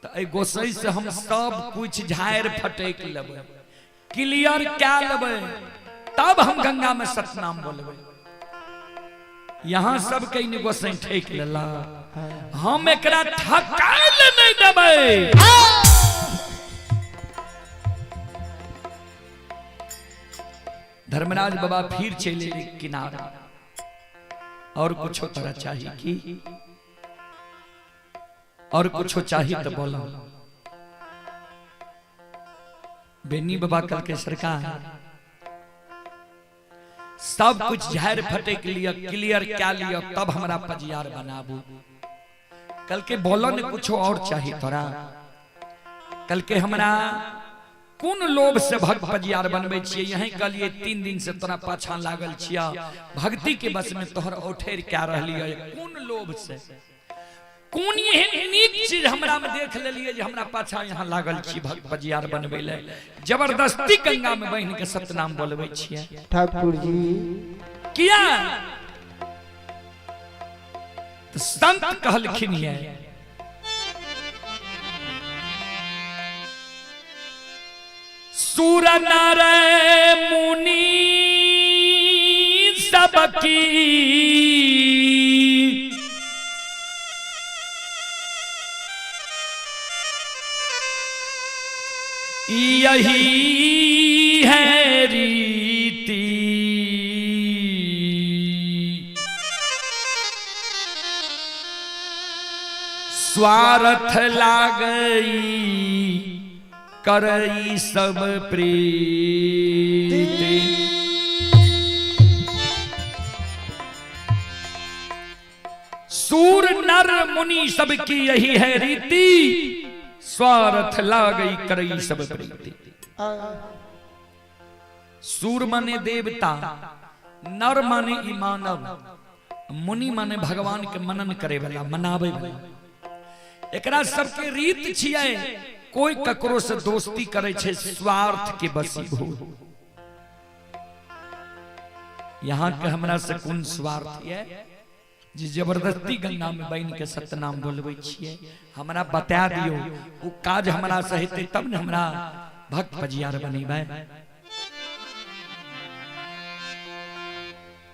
तो ए गोसाई से हम सब कुछ झाड़ फटेक लेबै, क्लियर क्या लेबै, तब हम गंगा में सतनाम बोलबै। यहाँ सब कहीं गोसाई ठेक लेला, हम एकरा ठकाल नहीं देबै। धर्मराज बाबा फिर चले किनारा, और कुछ तरह चाहिए कि और कुछ चाहिए तो बोलो। बेनी बाबा कल के सरकार सब कुछ झाड़ फटे के लिए क्लियर क्या लिया, तब हमारा पजियार बनाबू। कल के बोलो ने कुछ और चाहिए तोरा। कल के हमरा कौन लोभ से भक्त पजियार बनबे छिए, यही कलिए 3 दिन से तोरा पाछा लागल छिया, भक्ति के बस में तोहर औठेर क्या रहलिए, कौन लोभ से, कौन एहन नीक चीज हमरा में देख लेलिए जे हमरा पाछा यहाँ लागल छी भक्त पजियार बनबे ले, जबरदस्ती गंगा में बहन के सतनाम बोलबे छिए। ठाकुर जी किया तो संत कहलखिन है, सूर नर मुनि सबकी यही है रीति, स्वार्थ लागई करई सब प्रीति। सूर नर मुनि सबकी यही है रीति, स्वार्थ लागई करई सब प्रीति। सूर माने देवता, नर माने ई मानव, मुनि माने भगवान के मनन करे वाला, मनावे वाला। एकरा सबके रीत छियै, कोई ककरो से दोस्ती करे छे स्वार्थ के बसीभूत। यहाँ के हमरा से कौन स्वार्थ है जे जबरदस्ती गंगा में बन के सतनाम बोलबे छिए, हमरा बता दियो। वो काज हमरा से हेतै तब ने हमरा भक्त पजियार बनेबै।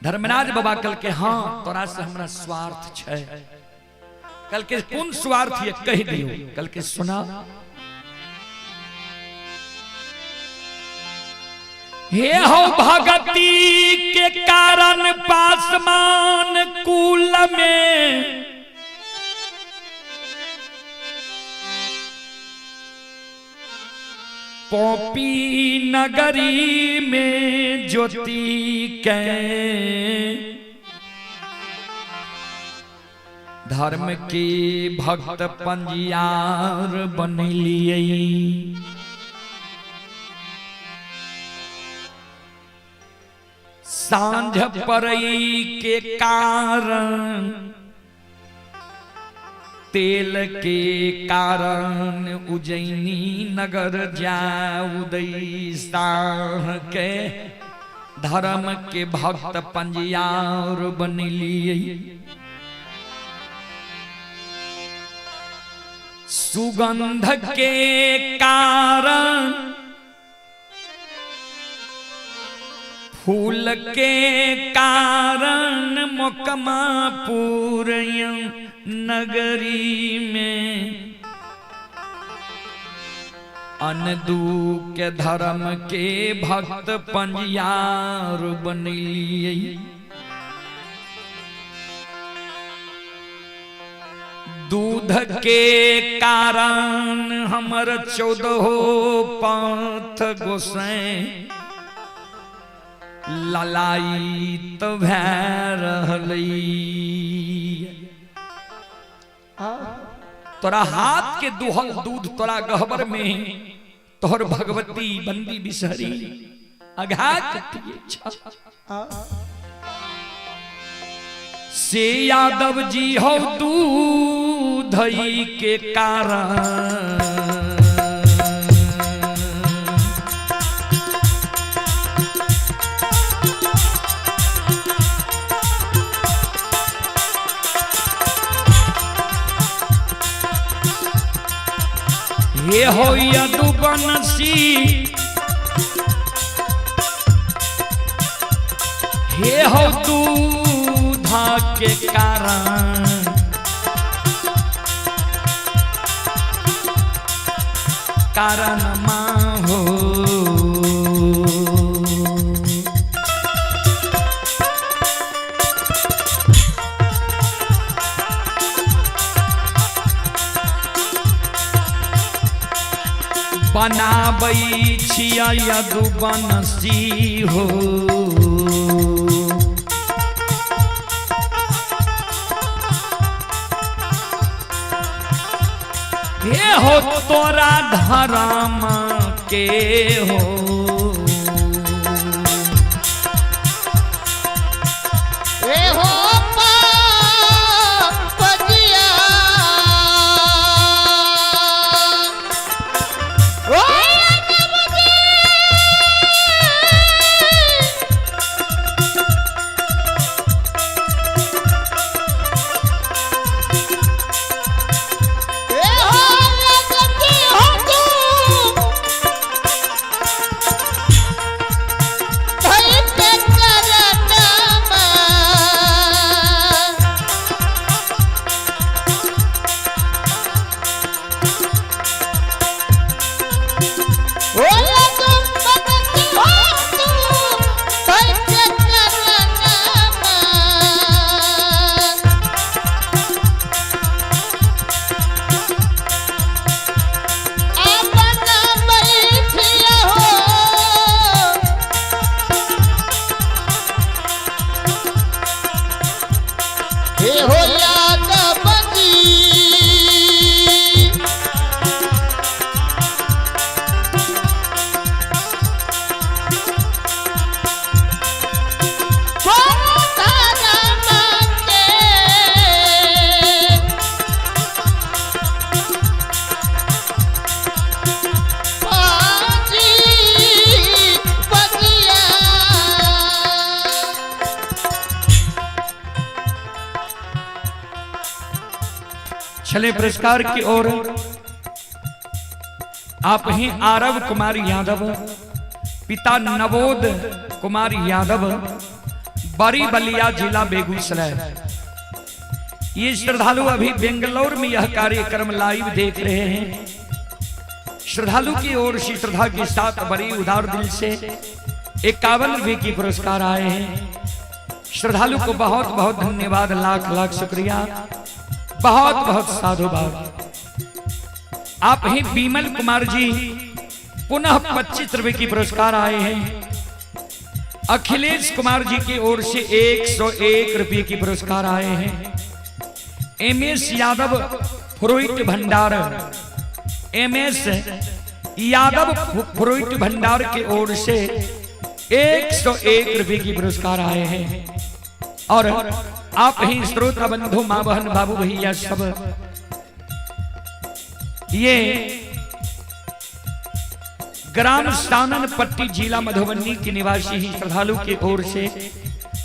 धर्मराज बाबा कल के हाँ तोरा से हमरा स्वार्थ छै। कल के कौन स्वार्थ ये कह दियो। कल के सुना, हे हो भगति के कारण पासमान कुल में पोपी नगरी में ज्योति के धर्म के भक्त पंजियार बनलिए। सांझ पड़ई के कारण तेल के कारण उज्जैनी नगर जाउदई साह के धर्म के भक्त पंजियार बनलिए। सुगंध के कारण फूल के कारण मोकमापुर नगरी में अनदू के धर्म के भक्त पंजियार बनिलिए। दूध के कारण हमर 14 पंथ गोसाई ललायित भै रहलई। तोरा हाथ के दुहल दूध तोरा गहबर में तोहर भगवती बंदी बिसहरी अघात से यादव जी हो दूध के कारण ये हो यदुवंशी हे हो दूधा के कारण कारण माँ हो। बनाबै छिया यदुवंशी हो हे हो तोरा धर्म के हो ए हो पंजिया चले पुरस्कार की ओर। आप ही आरव कुमार यादव, पिता नवोद कुमार यादव, बड़ी बलिया जिला बेगूसराय। ये श्रद्धालु अभी बेंगलोर में यह कार्यक्रम लाइव देख रहे हैं। श्रद्धालु की ओर से श्रद्धा के साथ बड़ी उदार दिल से 51 रुपये की पुरस्कार आए हैं। श्रद्धालु को बहुत बहुत धन्यवाद, लाख लाख शुक्रिया, बहुत बहुत साधुवाद। आप ही बीमल कुमार जी पुनः 25 रुपये की पुरस्कार आए हैं। अखिलेश कुमार जी की ओर से 101 रुपये की पुरस्कार आए हैं। एमएस यादव फ्रूट भंडार, एमएस यादव फ्रूट भंडार की ओर से 101 रुपये की पुरस्कार आए हैं। और आप ही श्रोता बंधु, माँ बहन, बाबू भैया सब ये ग्राम सानन पट्टी जिला मधुबनी के निवासी ही श्रद्धालु की ओर से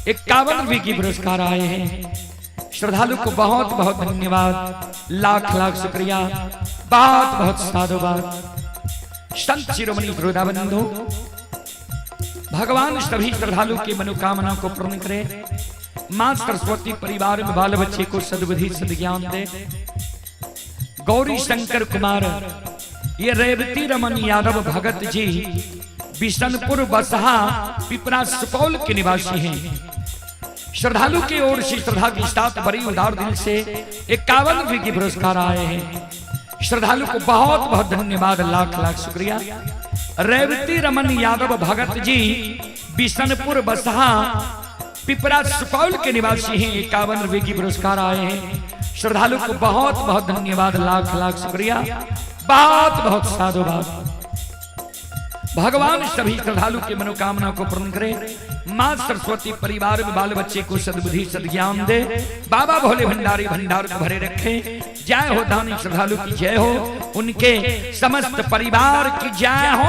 51 रुपए की पुरस्कार आए हैं। श्रद्धालु को बहुत बहुत धन्यवाद, लाख लाख शुक्रिया, बहुत बहुत साधुवाद। संत शिरोमणि वृंदावनंदो भगवान सभी श्रद्धालु की मनोकामना को पूर्ण करे। मां सरस्वती परिवार में बाल बच्चे को सद्बुद्धि सद्ज्ञान दे। गौरी शंकर कुमार ये रेवती रमन यादव भगत जी बिशनपुर बसहा पिपरा सुपौल के निवासी हैं। श्रद्धालु की ओर से श्रद्धा के साथ बड़ी उदार दिल से 51 रुपए की पुरस्कार आए हैं। श्रद्धालु को बहुत बहुत धन्यवाद, लाख लाख शुक्रिया। रेवती रमन यादव भगत जी बिशनपुर बसहा पिपरा सुपौल के निवासी हैं। 51 रुपए की पुरस्कार आए हैं। श्रद्धालु को बहुत बहुत धन्यवाद, लाख लाख शुक्रिया, बहुत बहुत साधुवाद। भगवान सभी श्रद्धालु की मनोकामना को पूर्ण करे। मां सरस्वती परिवार में बाल बच्चे को सद्बुद्धि सद्ज्ञान दे। बाबा भोले भंडारी भंडार को भरे रखे। जय हो दानी श्रद्धालु की जय हो, उनके समस्त परिवार की जय हो।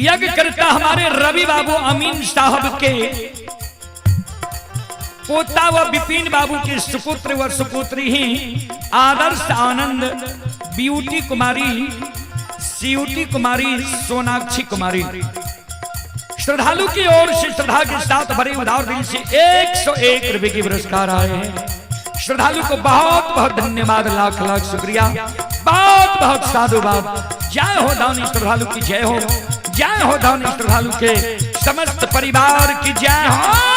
यज्ञ करता हमारे रवि बाबू अमीन साहब के पोता व विपिन बाबू के सुपुत्र व सुपुत्री ही आदर्श आनंद, ब्यूटी कुमारी, सीयूटी कुमारी, सोनाक्षी कुमारी। श्रद्धालु की ओर से श्रद्धा के साथ बड़े उदार दिल से 101 रुपए की पुरस्कार आए हैं। श्रद्धालु को बहुत बहुत धन्यवाद, लाख लाख शुक्रिया, बहुत बहुत साधुवाद। जय हो दानी श्रद्धालु की जय हो, जय हो दानी श्रद्धालु के समस्त परिवार की जय हो।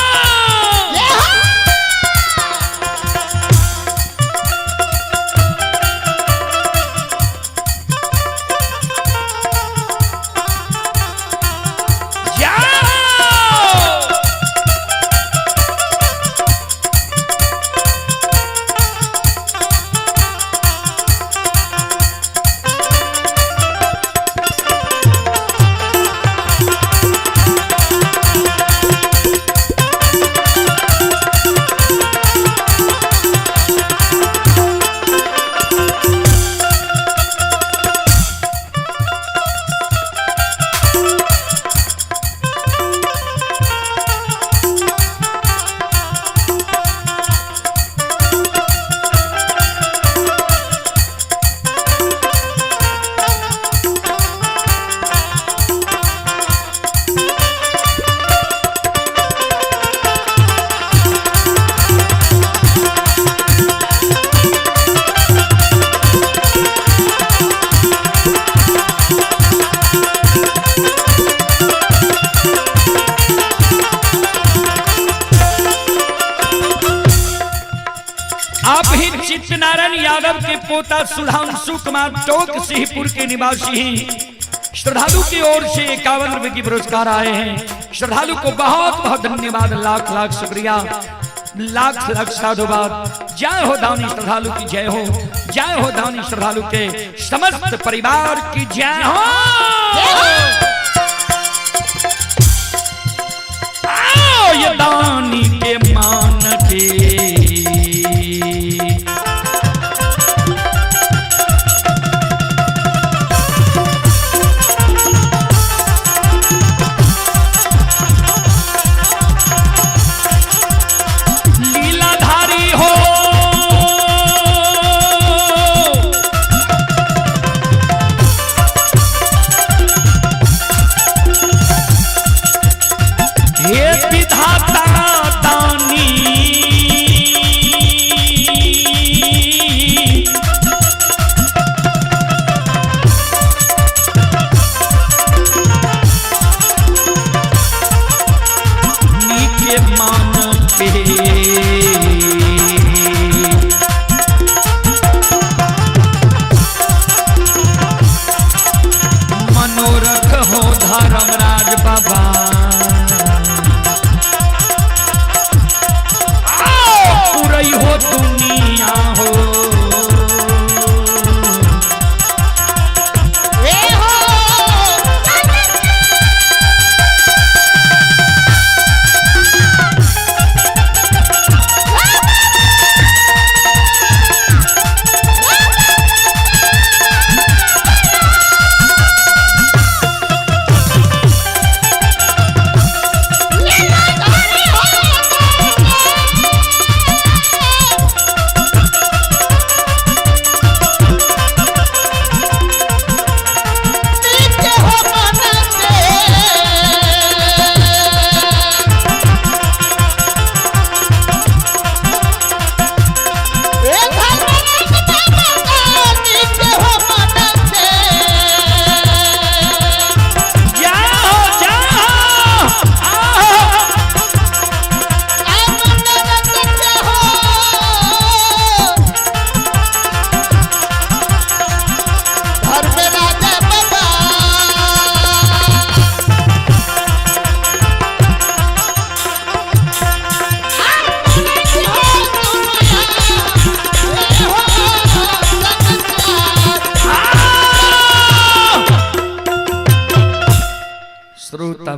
यादव के पोता सुधांशु कुमार टोक सिंहपुर के निवासी हैं। श्रद्धालु की ओर से 51 रुपए की पुरस्कार आए हैं। श्रद्धालु को बहुत बहुत धन्यवाद, लाख लाख शुक्रिया, लाख लाख साधुवाद। जय हो दानी श्रद्धालु की जय हो, जय हो दानी श्रद्धालु के समस्त परिवार की जय हो। आओ ये दानी के मान के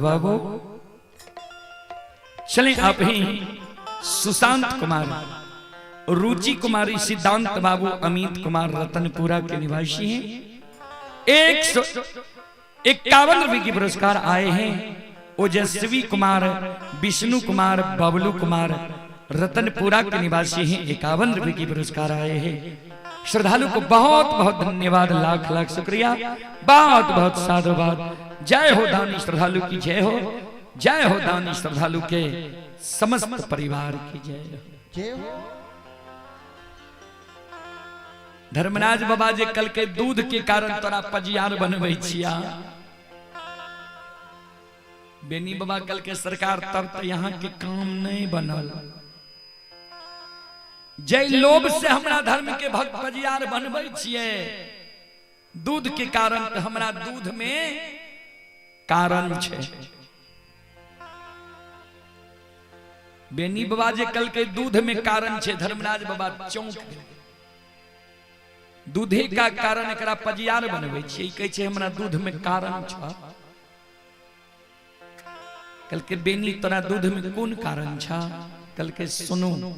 बाबू चले आप ही सुशांत कुमार, रुचि कुमारी, सिद्धांत बाबू, अमित कुमार रतनपुरा के निवासी हैं। 151 रुपए की पुरस्कार आए हैं। ओजस्वी कुमार, विष्णु कुमार, बबलू कुमार रतनपुरा के निवासी हैं। 51 रुपए की पुरस्कार आए हैं। श्रद्धालु को बहुत बहुत धन्यवाद, लाख लाख शुक्रिया, बहुत बहुत साधुवाद। जय हो दानी श्रद्धालु की जय हो, जय हो दानी श्रद्धालु के समस्त परिवार की जय हो। धर्मराज बाबा जे कल के दूध के कारण तोरा पजियार बनबै छिया। बेनी बाबा कल के सरकार तब तो यहाँ के काम नहीं बनल। जय लोभ से हमरा धर्म के भक्त पजियार बनबै छिए। दूध के कारण तो हमरा दूध में कारण छे। बेनी बाबा जे कल के दूध में कारण छे, धर्मराज बाबा चौंक दूधे का कारण एकरा पजियार बनबै छिए। कहै छे हमरा दूध में कारण छ। कल के बेनी तोरा दूध में कोन कारण छ? कल के सुनो,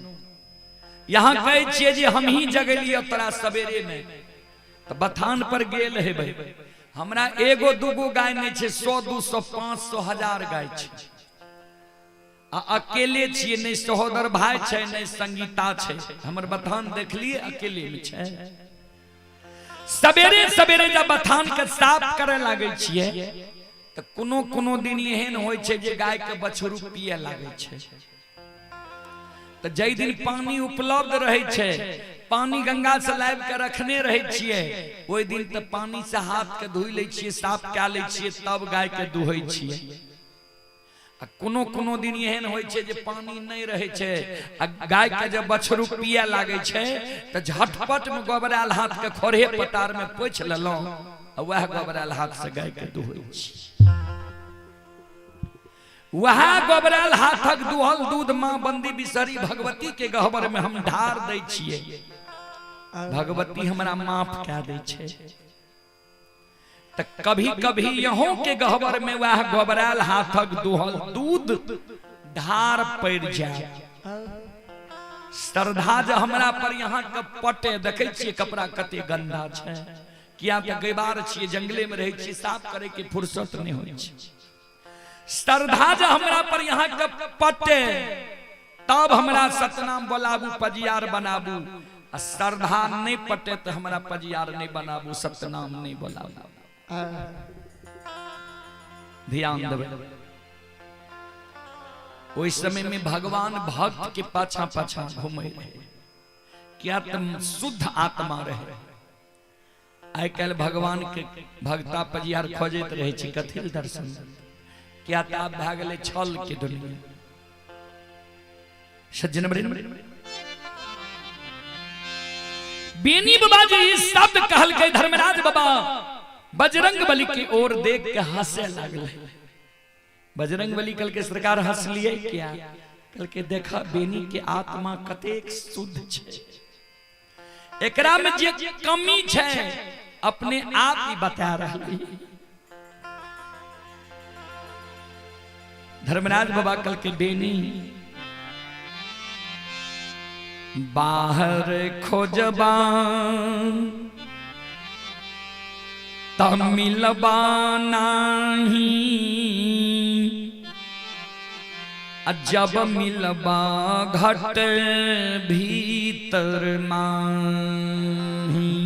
यहाँ कहै छिए जे हम ही जगलिए तोरा सवेरे में, तो बथान पर गेल हेबै। हमरा एगो दूगो गाय नहीं छे, 100 200 500 1000 गाय छे। अकेले छिए, नहीं सहोदर भाई छे, नहीं संगीता छे। हमर बथान देख लिए अकेले में छे। सवेरे सवेरे जब बथान के साफ करे लागे छिए तो कोनो कोनो दिन एहन होय छे जे गाय के बछरू पिए लागे छे। तो जय दिन पानी उपलब्ध रहे छे, पानी गंगा से लाइब के रखने रहे छिए, ओई दिन तो पानी से हाथ के धोई ले छिए, साफ क्या ले छिए, तब गाय के दुहै छिए। कोनो कोनो दिन एहन होइ छै जे पानी नहीं रहे छै आ गाय के जब बछरू पिए लागे छै त झटपट में गोबराल हाथ के खोरहे पतार में पोछ लेलौ आ वह गोबराल हाथ से गाय के दुहै छी। वह गोबराल हाथक दुहल दूध मां बंदी बिसरी भगवती के गहबर में हम ढार दै छियै, भगवती हमरा माफ कऽ दै छै। त कभी कभी यहों के गहबर में वह गोबराल हाथक दुहल दूध धार पड़ जाए। श्रद्धा जो हमरा पर यहाँ के पटे देखे छियै कपड़ा कते गंदा छै, किया त गैबार छियै जंगले में रहे छियै साफ करे के फुर्सत नहीं होइ छै। श्रद्धा जो हमरा पर यहाँ के पटे तब हमरा सतनाम बोलाबू पजियार बनाबू, आ श्रद्धा नहीं पटे तो हमरा पजियार नहीं बनाबू सतनाम नहीं बोलाबू। ध्यान देवे उस समय में भगवान भक्त के पाछा पाछा घूमे रहे, क्या तुम शुद्ध आत्मा रहे। आइ कल भगवान के भक्ता पजियार खोजत रहे छी कथी दर्शन, क्या ताब भए गेलै छल के दुनिया। सज्जन बेनी बाबा जी शब्द कहल के धर्मराज बाबा बजरंग बली की ओर देख के हंसे लगल। बजरंग बली कल के सरकार हंस लिए क्या, कल के देखा बेनी के आत्मा कतेक शुद्ध छै, एकरा में जे कमी छै अपने आप ही बता रही। धर्मराज बाबा कल के बेनी बाहर खोजबा मिलबा नहीं, जब मिलबा घट भीतर नहीं।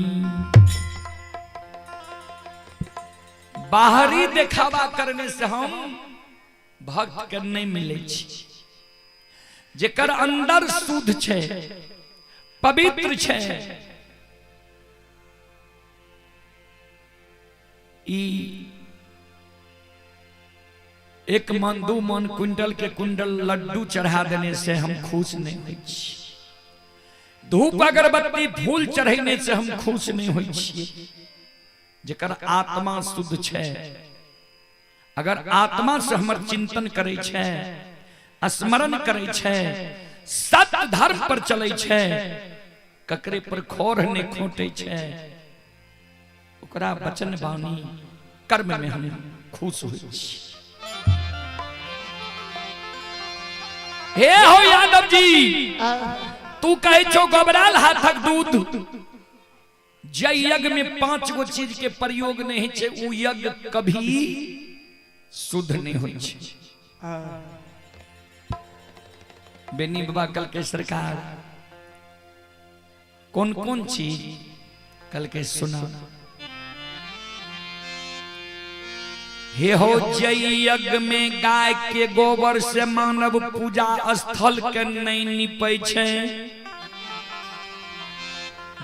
बाहरी दिखावा करने से हम भक्त के नहीं मिले छी, जेकर अंदर शुद्ध छै पवित्र छै। एक मन 2 मन क्विंटल के कुंडल लड्डू चढ़ा देने से हम खुश नहीं होई छी, धूप अगरबत्ती फूल चढ़ाने से हम खुश नहीं होई छी। जेकर आत्मा शुद्ध छै, अगर आत्मा से हमर चिंतन करे छै, स्मरण करे छै, सत्य धर्म पर चले छै, ककरे पर खोर नहीं खोटे छै, ओकरा वचन वाणी कर्म में हम खुश होई छी। हे हो यादव जी, तू कहे छो गोबराल हाथक दूध, जे यज्ञ में 5 गो चीज के प्रयोग नहीं छै उ यज्ञ कभी शुद्ध नहीं होई छै। बेनी बाबा कल के सरकार कौन कौन चीज कल के सुना। हे हो जय यज्ञ में गाय के गोबर से मानव पूजा स्थल के नहीं निपै छै,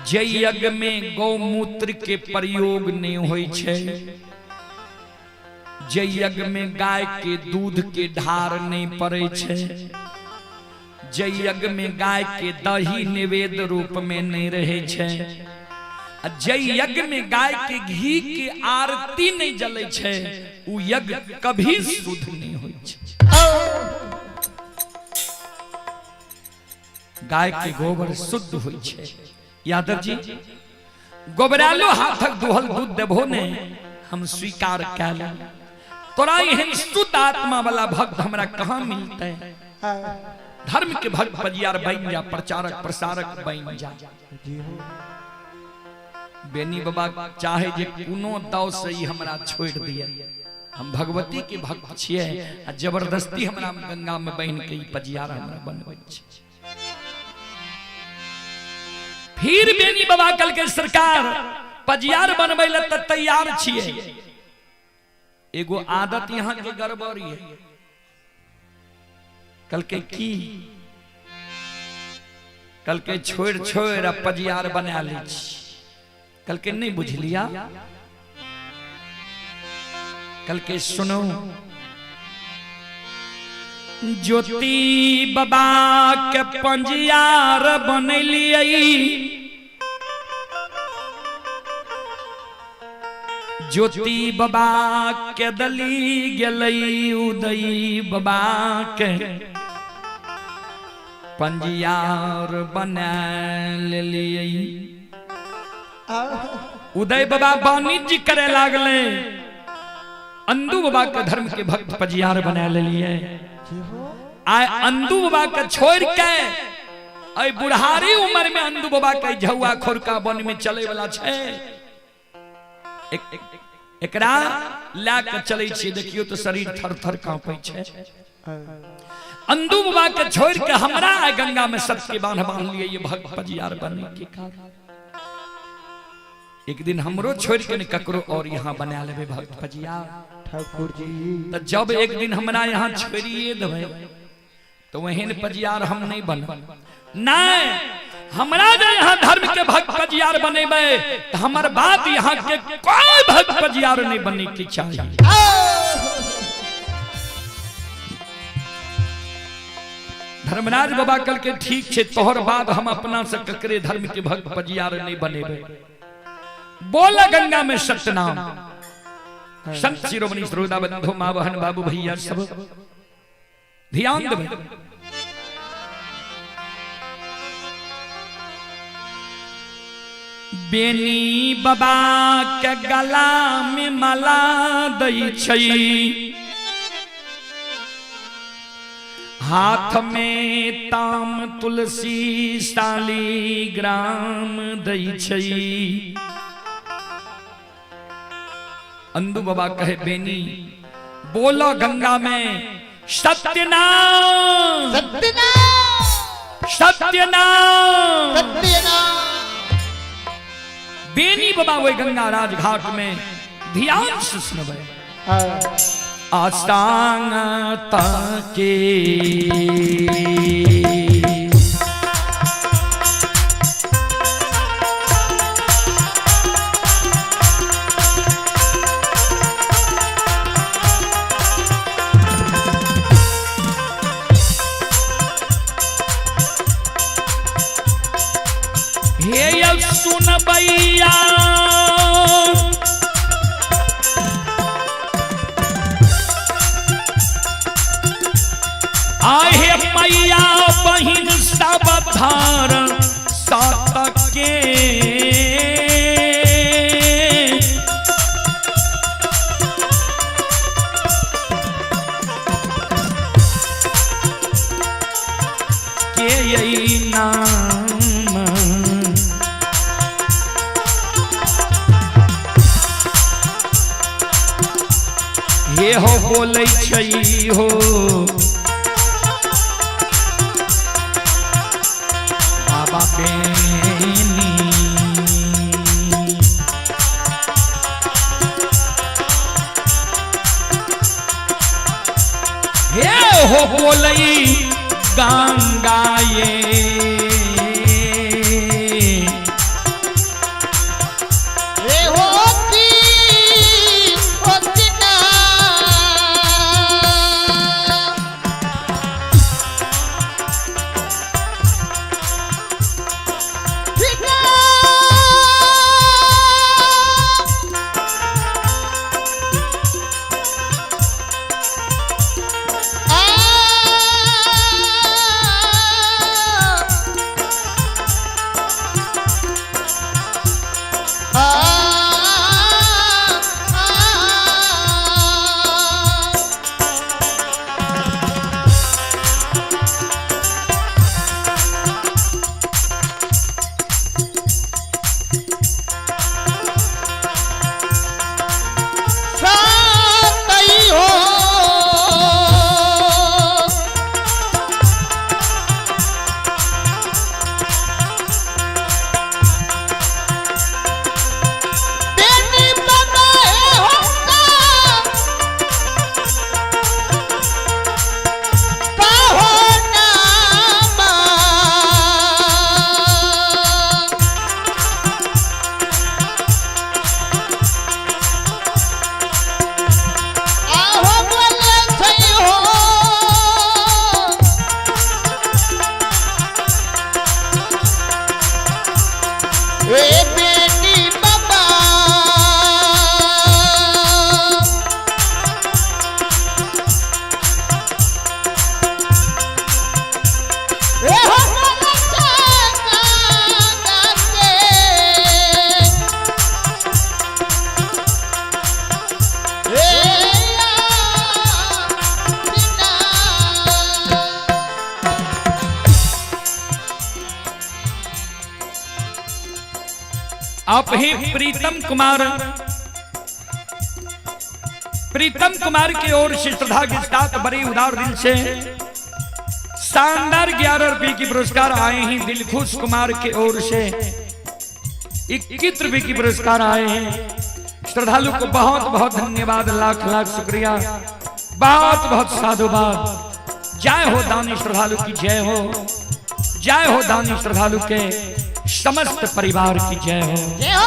जय यज्ञ में गौमूत्र के प्रयोग नहीं होई छै, जय यज्ञ में गाय के दूध के ढार नहीं पड़े छै, जय यज्ञ में गाय के दही निवेद रूप में नहीं रहे छै, जय यज्ञ में गाय के घी के आरती नहीं जले छै, उ यज्ञ कभी शुद्ध नहीं होई छै। गाय के गोबर शुद्ध होई छै। यादव जी गोबरालो हाथक दुहल दूध देबो ने हम स्वीकार कैल, तोरा एहन शुद्ध आत्मा वाला भक्त हमरा कहां मिलते। धर्म के भक्त पजियार बन जा, प्रचारक प्रसारक बन जा। बेनी बाबा चाहे जे कोनो दाव से ही हमरा छोड़ दिए, हम भगवती के भक्त छिए, आ जबरदस्ती हमरा गंगा में बहन के पजियार हमरा बनबै छै। फिर बेनी बाबा कल के सरकार पजियार बनबै ल त तैयार छिए। एगो आदत यहाँ के गड़बड़ी है, कल के की कल के छोड़ छोड़ पजियार बना ली, कल के नहीं बुझ लिया। कल के सुनो ज्योति बाबा के पंजियार बनलिए ज्योति बाबा के दली गेलई उदय बाबा के पंजियार बना लिए उदय बाबा वाणिज्य करे लागले अंदू बाबा के धर्म के भक्त पंजियार बना लिए आय अंदू बाबा के छोड़ के आई बुढ़ारी उम्र में अंदू बाबा के झौआ खोरका बन में चले वाला छे एकरा ला के चले छी देखियो तो शरीर थर थर कांपै छे अंदू बाबा के छोड़ के हमरा गंगा में सत्य के बांध बांध लिए ये भक्त पंजियार बनने के कारण एक दिन हमरो छोड़ के ककरो और यहाँ बना लेबे भक्त पंजियार ठाकुर जी। तो जब एक दिन हमरा यहाँ छोड़िए देवे तो वहीन पंजियार हम नहीं बन नहीं हमरा जो यहाँ धर्म के भक्त पंजियार बनेबे तो हमर बात यहाँ के कोई भक्त पंजियार नहीं बनने की चाहिए। धर्मराज बाबा कल के ठीक छे तोहर बाद हम अपना से ककरे धर्म के भक्त पंजियार नहीं बनेबे बोला गंगा में सतनाम संत शिरोमणि श्रोता बंधु मां बहन बाबू भैया सब ध्यान देवे बेनी बाबा के गला में माला दई छई हाथ में ताम तुलसी साली ग्राम दई छई अंदू बाबा कहे बेनी बोलो गंगा में सत्यनाम सत्यनाम सत्यनाम सत्यनाम। बेनी बाबा वही गंगा राज घाट में ध्यान से सुनबे आस्तांग ताके सुन बैया आहे मैया बहिन सब धार सात के यही नाम ये हो बोले छई हो बाबा बेनी ये हो बोले गंगा ये आप ही प्रीतम कुमार की ओर से श्रद्धा के साथ बड़े उदार दिल से शानदार 11 रुपए की पुरस्कार आए हैं। दिलखुश कुमार की ओर से 21 रुपए की पुरस्कार आए हैं। श्रद्धालु को बहुत बहुत धन्यवाद, लाख लाख शुक्रिया, बहुत बहुत साधुवाद। जय हो दानी श्रद्धालु की जय हो, जय हो दानी श्रद्धालु के समस्त परिवार की जय हो। जय हो।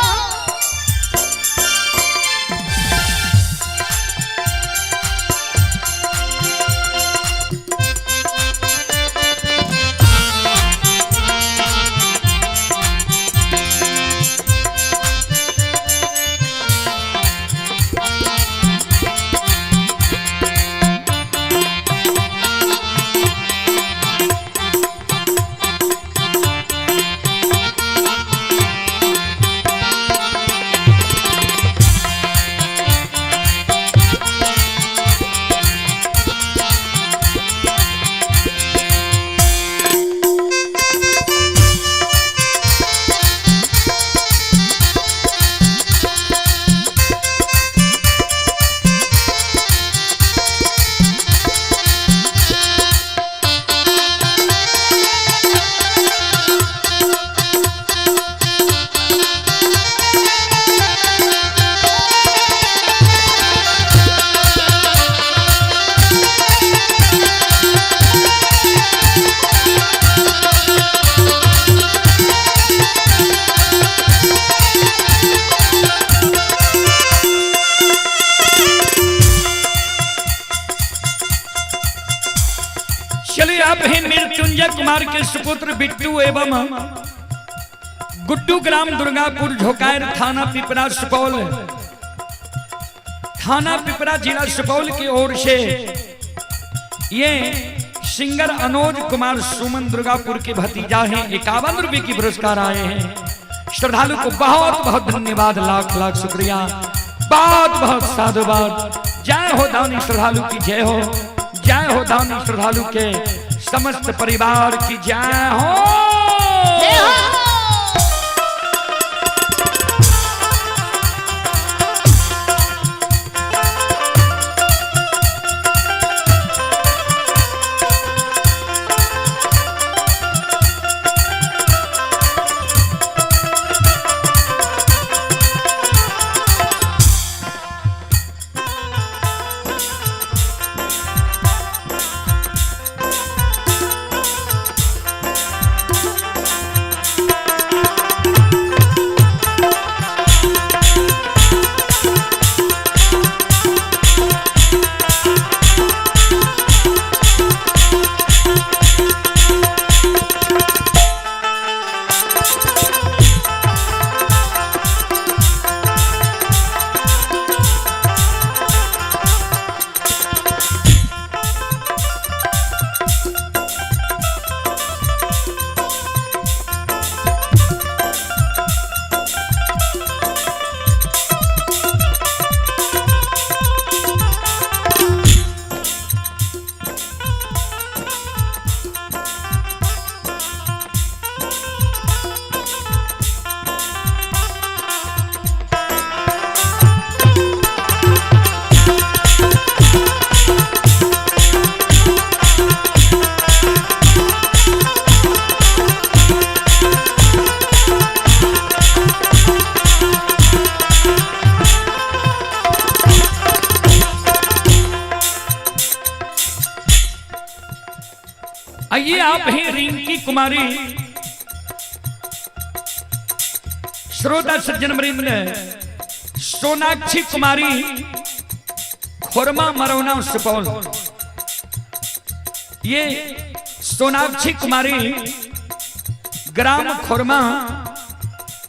मृत्युंजय कुमार के सुपुत्र बिट्टू एवं गुड्डू ग्राम दुर्गापुर झोकायर थाना पिपरा सुपौल, थाना पिपरा जिला सुपौल की ओर से ये सिंगर अनोज कुमार सुमन दुर्गापुर के भतीजा हैं। 51 रुपए की पुरस्कार आए हैं। श्रद्धालु को बहुत बहुत धन्यवाद, लाख लाख शुक्रिया, बहुत बहुत साधुवाद। जय हो दानी श्रद्धालु की जय हो, जय हो दानी श्रद्धालु के समस्त परिवार की जय हो। जय हो। आइए आप हैं रिंकी कुमारी, श्रोता सज्जन वृंद, सोनाक्षी कुमारी, खोरमा मरौना सुपौल। ये सोनाक्षी कुमारी ग्राम खोरमा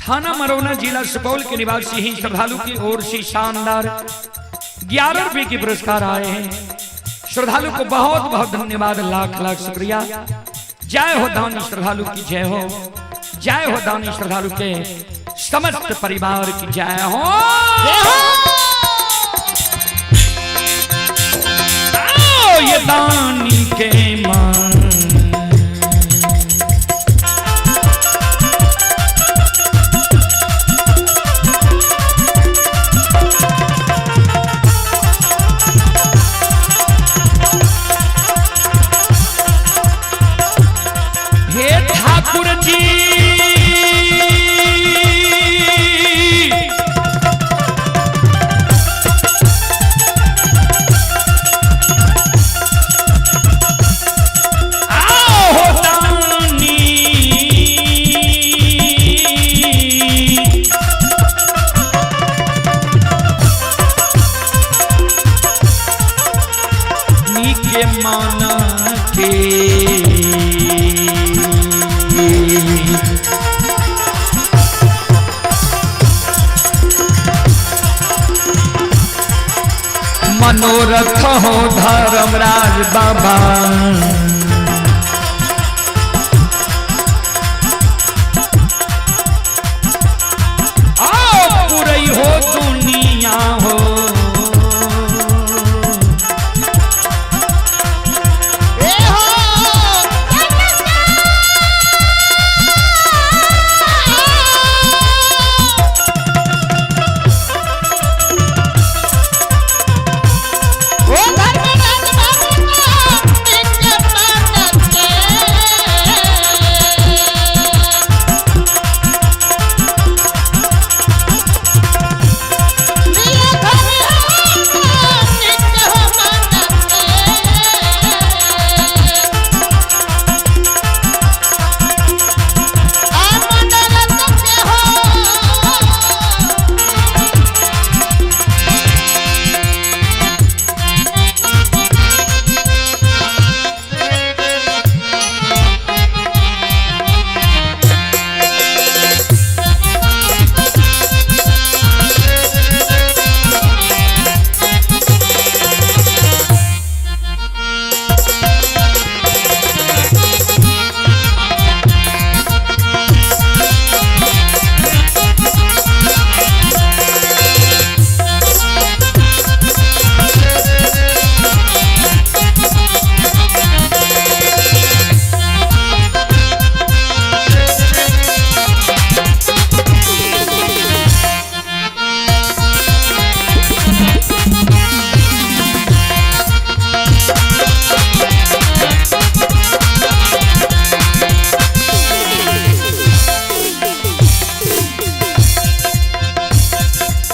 थाना मरौना जिला सुपौल के निवासी हैं। श्रद्धालु की ओर से शानदार 11 रुपए के पुरस्कार आए हैं। श्रद्धालु को बहुत बहुत धन्यवाद, लाख लाख शुक्रिया। जय हो दानी श्रद्धालु की जय हो, जय हो दानी श्रद्धालु के समस्त परिवार की जय हो। ये दानी के मान के मान के मनोरथ हो धर्मराज बाबा आओ पूरी हो दुनिया हो ए हो ओ धर्मराज बाबू को इनके मान के लिया धर्म इनके हो मान के आ मंडल के हो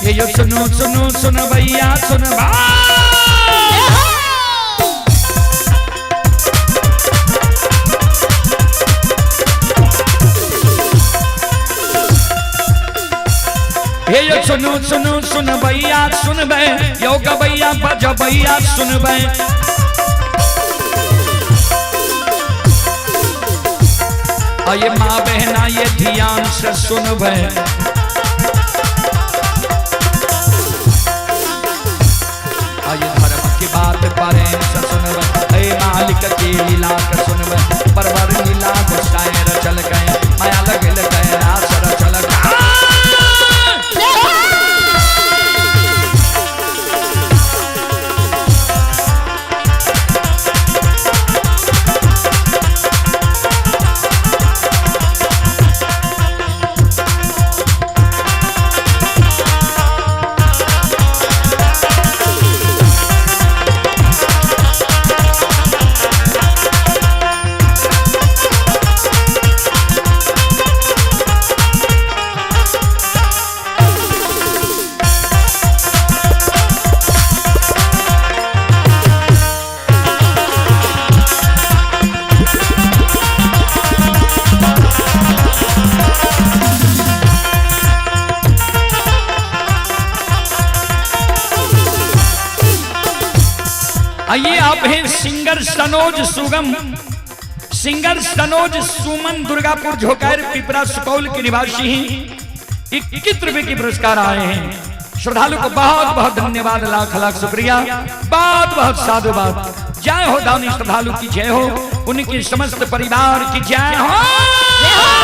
ये यो सुनो सुनो सुनो भैया सुन बा ये यो सुनो सुनो सुन भैया सुन बे यो गवैया बज भैया सुन बे ये माँ बहना ये ध्यान से सुन बे ये धर्म की बात प्रेम से सुनब हे मालिक की लीला के सुनब परवर लीला गुस्साए रचल गए माया लगल गए रास रचल गए आइए आप हैं सिंगर सनोज सुगम सिंगर सनोज सुमन दुर्गापुर झोकायर पिपरा सुपौल के निवासी हैं 21 रुपए के पुरस्कार आए हैं। श्रद्धालु को बहुत बहुत धन्यवाद लाख लाख शुक्रिया बहुत बहुत साधुवाद। जय हो दानी श्रद्धालु की जय हो उनके समस्त परिवार की जय हो।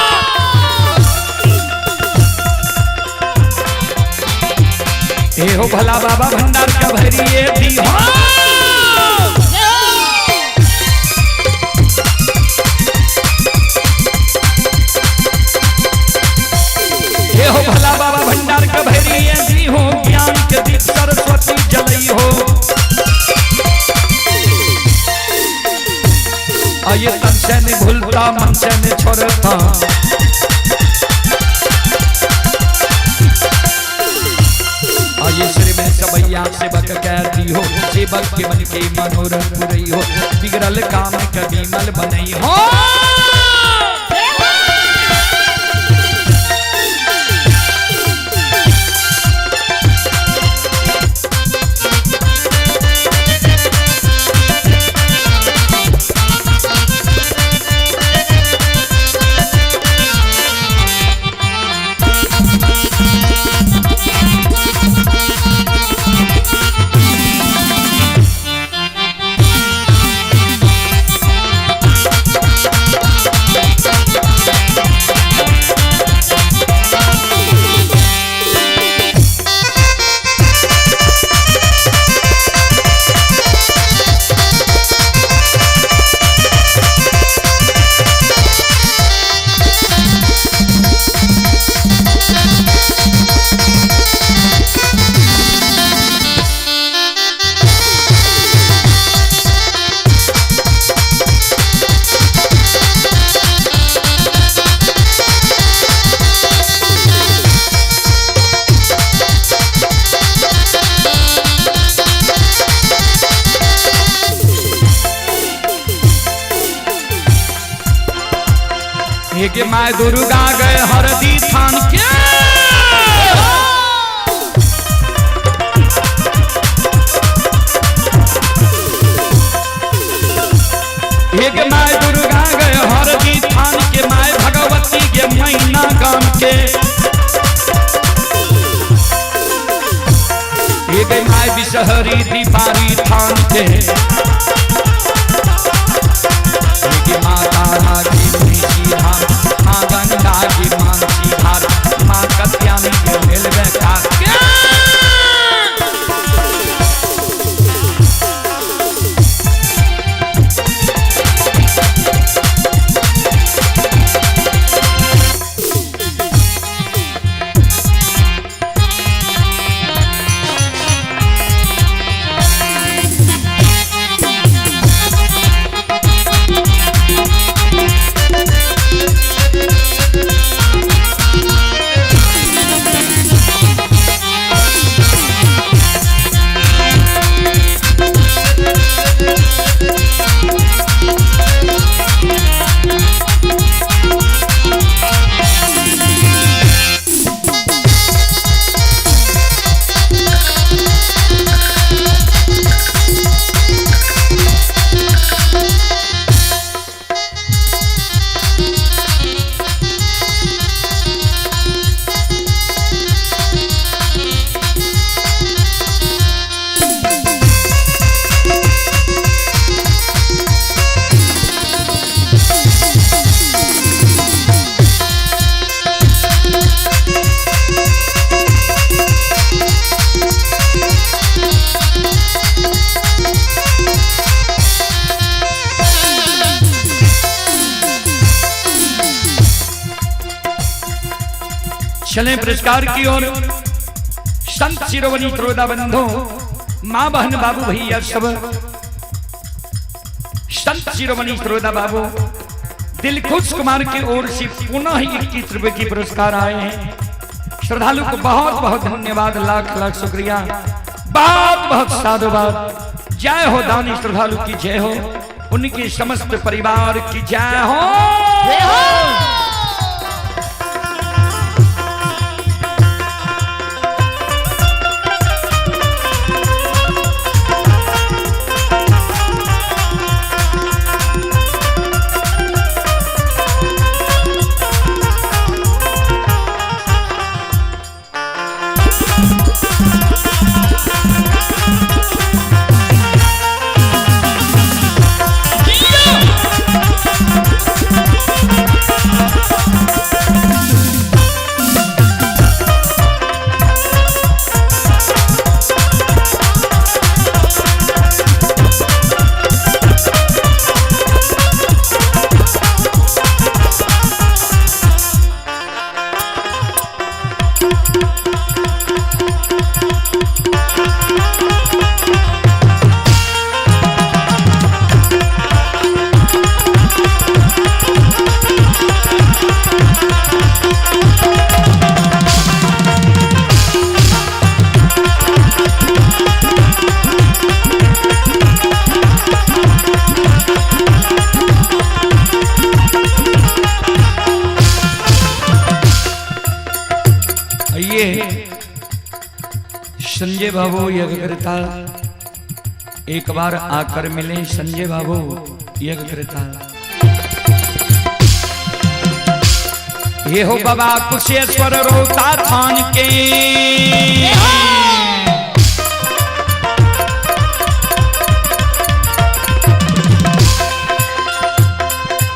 हे हो भला बाबा भंडार का भरिए दी हो हे हो भला बाबा भंडार का भरिए दी हो ज्ञान के दीप सरस्वती जलई हो। आइए तन से नहीं भूलता मन से नहीं छोड़ता आइए श्री में सबैया सेवक कह दी हो सेवक के मन के मनोरथ पूरी हो बिगड़ल काम कभी मल बनई हो। एक माय दुर्गा गए हरदी थान के एक माय दुर्गा गए हरदी थान के माय भगवती के मैना गाम के एक माय विषहरी दीपारी थान के एक माता राजी मुंशी धाम माँ गंगा की मानसी घाट माँ कत्यानी के रेलवे घाट चलें पुरस्कार की ओर। संत शिरोमणि श्रोता बंधु माँ बहन बाबू भैया सब संत शिरोमणि श्रोता बाबू दिलखुश कुमार की ओर से पुनः 21 रुपए की पुरस्कार आए हैं। श्रद्धालु को बहुत बहुत धन्यवाद, लाख लाख शुक्रिया, बहुत बहुत साधुवाद। जय हो दानी श्रद्धालु की जय हो, उनके समस्त परिवार की जय हो, जय हो। संजय बाबू यज्ञकर्ता एक बार आकर मिले। संजय बाबू यज्ञकर्ता ये हो बाबा कुशेश्वर रोता थान के,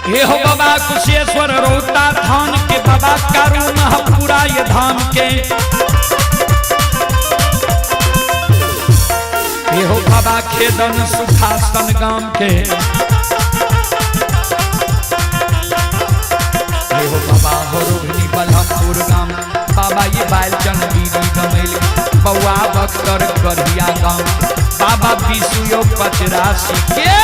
ये हो बाबा कुशेश्वर रोता थान के, बाबा कारून पूरा ये धाम के, ये हो बाबा खेदन सुखासन गाम के, ये हो बाबा होरोगनी बलहपुर गाम, बाबा ये बालचन बीरी गमेल, बउआ बख्तर गढ़िया गाम, बाबा विष्णु 85 के।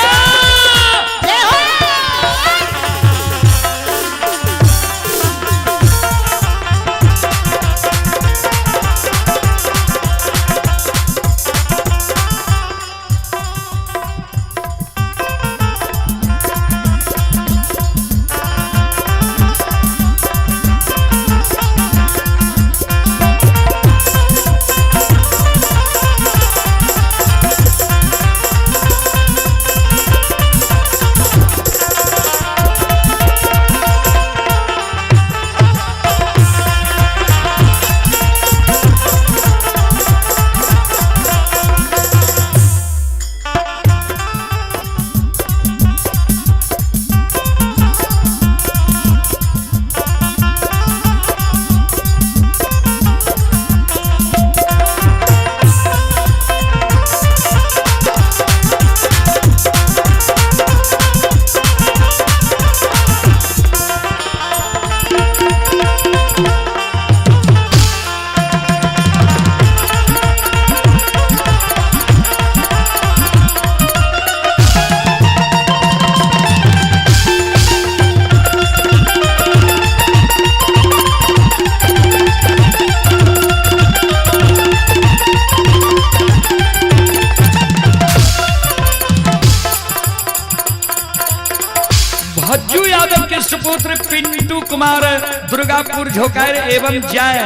सुपुत्र पिंटू कुमार दुर्गापुर झोकायर एवं जय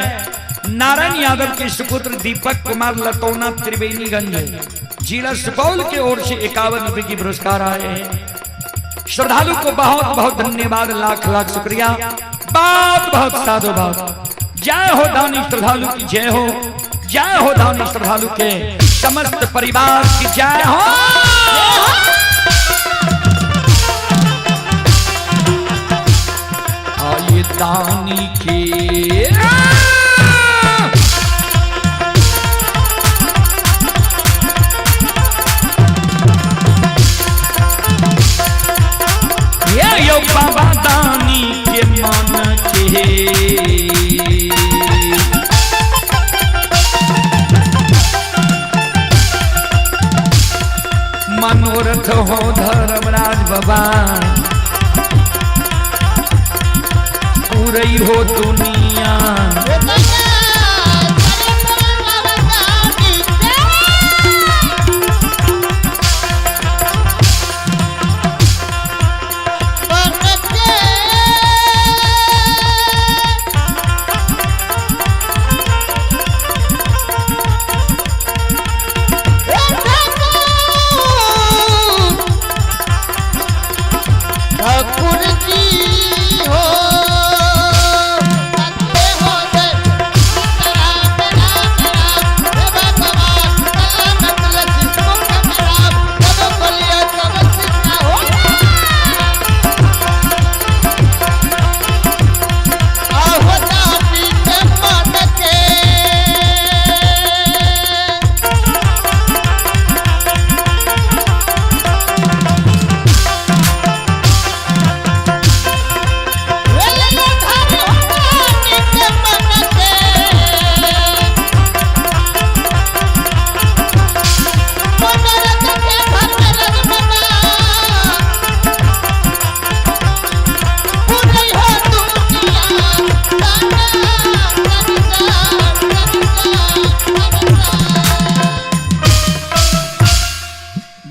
नारायण यादव के सुपुत्र दीपक कुमार लतौना त्रिवेणीगंज जिला सुपौल की ओर से 51 रुपए की पुरस्कार आए हैं। श्रद्धालु को बहुत बहुत धन्यवाद, लाख लाख शुक्रिया, बहुत बहुत साधुवाद। जय हो दानी श्रद्धालु की जय हो, जय हो दानी श्रद्धालु के समस्त परिवार की जय हो। आइए दानी की यो बाबा दानी के मन के मनोरथ हो धर्मराज बाबा, पूरी हो दुनिया।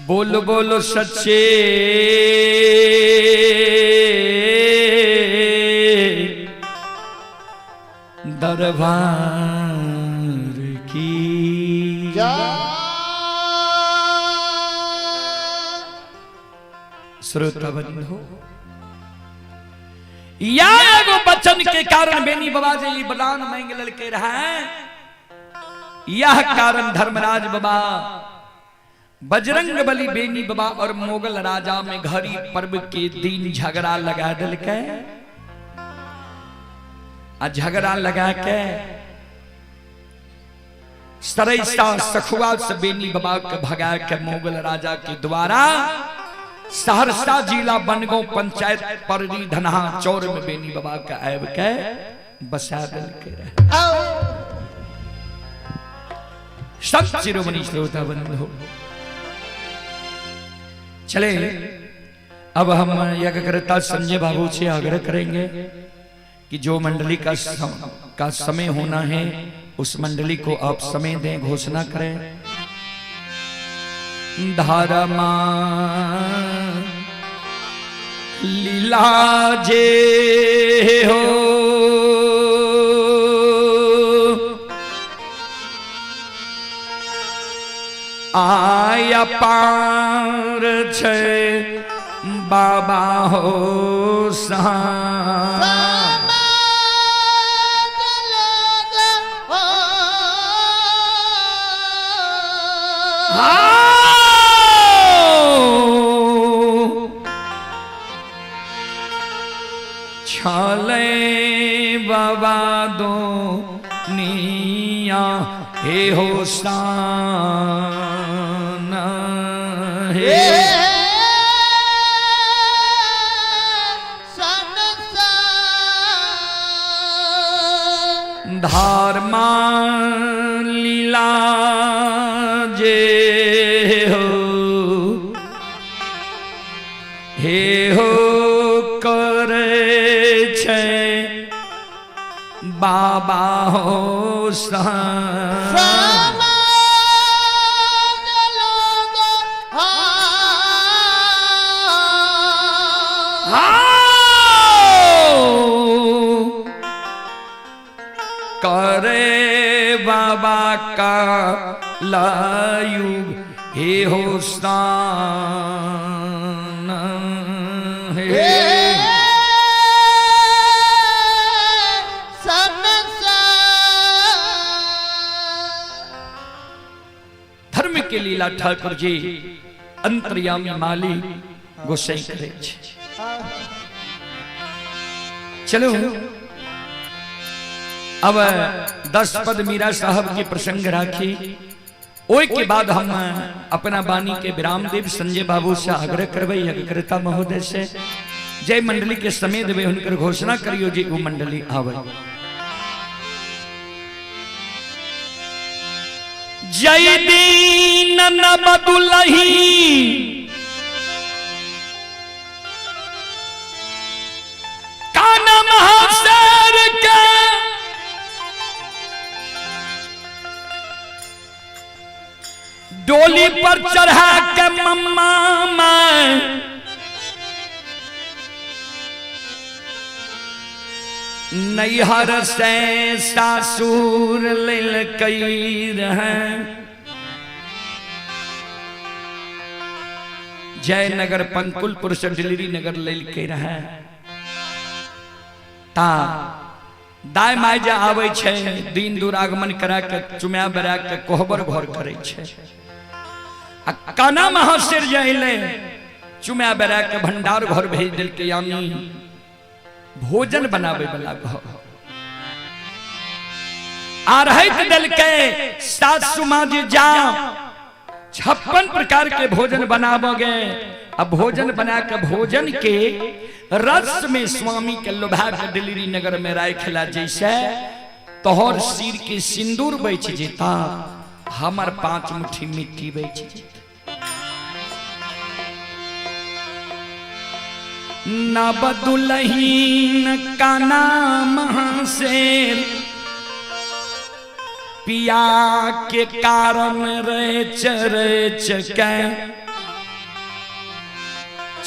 बोलो बोलो सच्चे दरबार की श्रोता बंधु, या एगो बचन के कारण बेनी बाबा जी बलान मांग लड़के रहा, यह कारण धर्मराज बाबा बजरंग बली बेनी बाबा और मोगल राजा में घड़ी पर्व के दिन झगड़ा लगा दिल के, झगड़ा लगा के सरैसा सखुआ से बेनी बाबा के भगा के मोगल राजा के द्वारा सहरसा जिला बनगांव पंचायत पररी धनहा चौर में बेनी बाबा का आब के बसा दिल के रहे। सब शिरोमणि श्रोता बंधु, चले अब हम यज्ञकर्ता संजय बाबू से आग्रह करेंगे कि जो मंडली का समय होना है उस मंडली को आप समय दें, घोषणा करें। धर्मा लीला जे हो आया पार छे बाबा हो सा छले बाबा दो निया हे हो सान हे धर्मा लीला जे हो हे हो करे छे बाबा हो सा बा का लायुग हे हो स्नान हे धर्म के लीला ठाकुर जी अंतर्यामी माली गोसाई करे छे। चलो अब 10 पद मीरा साहब के प्रसंग राखी ओई के बाद हम अपना बानी के विराम देव संजय बाबू से आग्रह करबई अग्रता महोदय से जय मंडली के समेत वे हुनकर घोषणा करियो जी वो मंडली आवे। जय दीन न बदुलही काना महाशर के डोली पर चढ़ा के मम्मा मैं नैहर से सासुर लेल कई रहे जयनगर पंकुलपुर से डिलीवरी नगर लेल के रहे ता दाय माय जे आवे छे दिन दुरागमन करा के चुम्या बरा के कोहबर घर करे छे आ काना महाशर जइले चुम्या बरा के भंडार घर भेज दिल के यानी भोजन बनावे वाला घर आ रहे दिल के सासु मां जी जा 56 प्रकार के भोजन बनावोगे। अब भोजन बना के भोजन के रस में स्वामी के लोभा के दिल्ली नगर में राय खिला जैसे तोहर सिर के सिंदूर बैच जेता हमर 5 मुट्ठी मिट्टी बैच जेता। न बदुलहीन का नाम महाशेर पिया के कारण रेच रेच के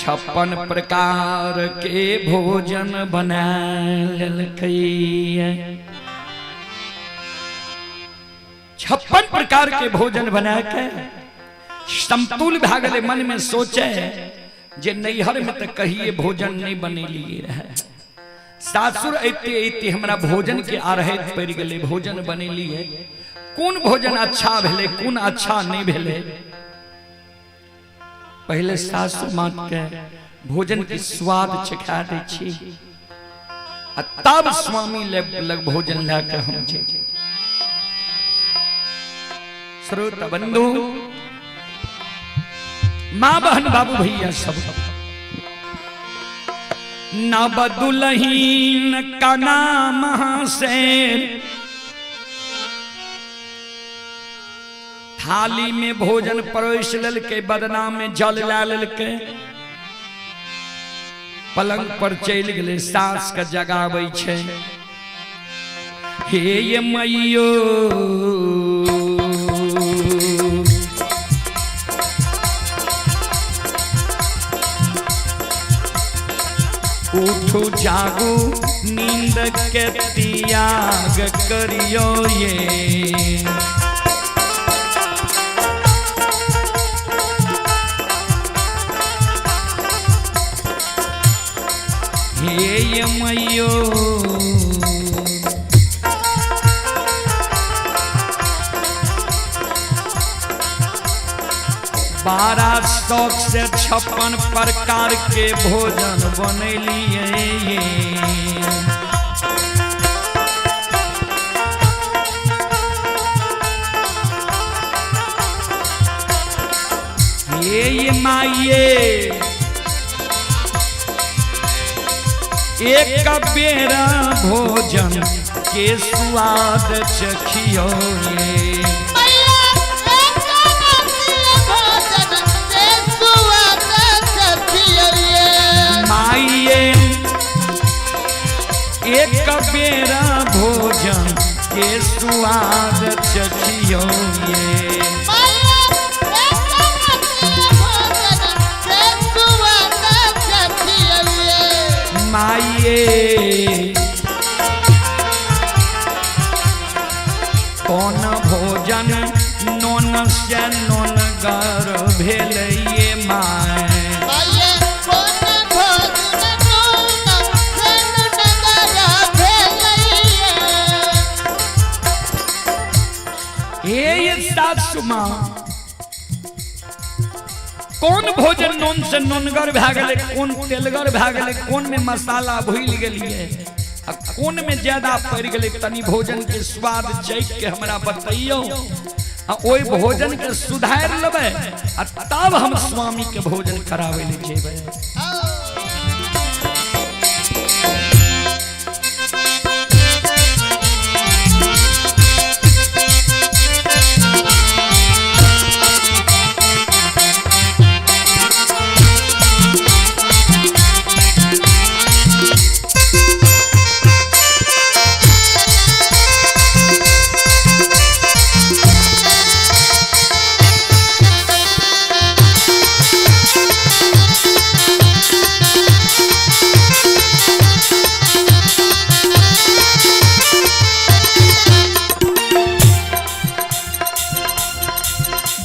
56 प्रकार के भोजन बना ललकै 56 प्रकार के भोजन बना के समतुल भागले मन में सोचे जे नैहर में तो कहिए भोजन नहीं बनेलिए रहे सासुर ऐते ऐते हमरा भोजन के आरहत पड़ गले भोजन बनेलिए कौन भोजन अच्छा भेले कौन अच्छा नहीं भेले पहले सासुर मां के भोजन के स्वाद चखा दे छी तब स्वामी लग भोजन ला के हम जे श्रोता बंधु मां बहन बाबू भैया सब न बदुलहीन का नाम महाशेर थाली में भोजन परोस ललके बदना में जल ला ललके पलंग पर चल गए सास का जगावे छे हे ये मैयो उठो जागो नींद के त्याग करियो ये हे मैयो 12 शौक से 56 प्रकार के भोजन बनैलिए ये माये एक बेरा भोजन के स्वाद चखियो माये एक बेरा भोजन के स्वाद चखियो माये कौन माँ कौन भोजन नून से नूनगर भए गेलै, कौन तेलगर भए गेलै, कौन में मसाला भूल गेलिए, आ कौन में ज्यादा पड़ गेलै, तनी भोजन के स्वाद चख के हमरा बतैयो, आ ओई भोजन के सुधार लेबै, आ तब हम स्वामी के भोजन करावे ले जेबै।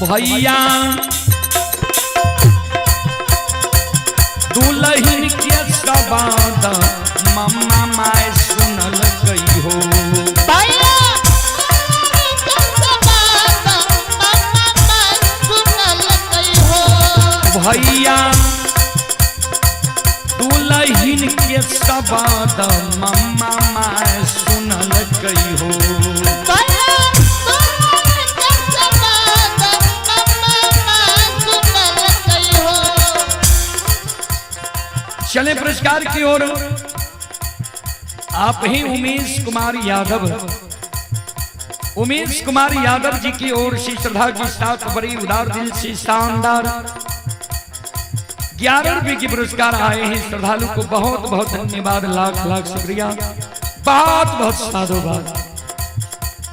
भैया दुल्हन के सवाद मम्मा माय सुनल गई हो, भैया भैया दुल्हन के सवाद मम्मा माय सुनल गई हो। चले पुरस्कार की ओर। आप ही उमेश कुमार यादव, उमेश कुमार यादव जी की ओर से श्रद्धा के साथ बड़ी उदार दिल से शानदार 11 रुपए की पुरस्कार आए हैं। श्रद्धालु को बहुत बहुत धन्यवाद, लाख लाख शुक्रिया, बहुत बहुत साधुवाद।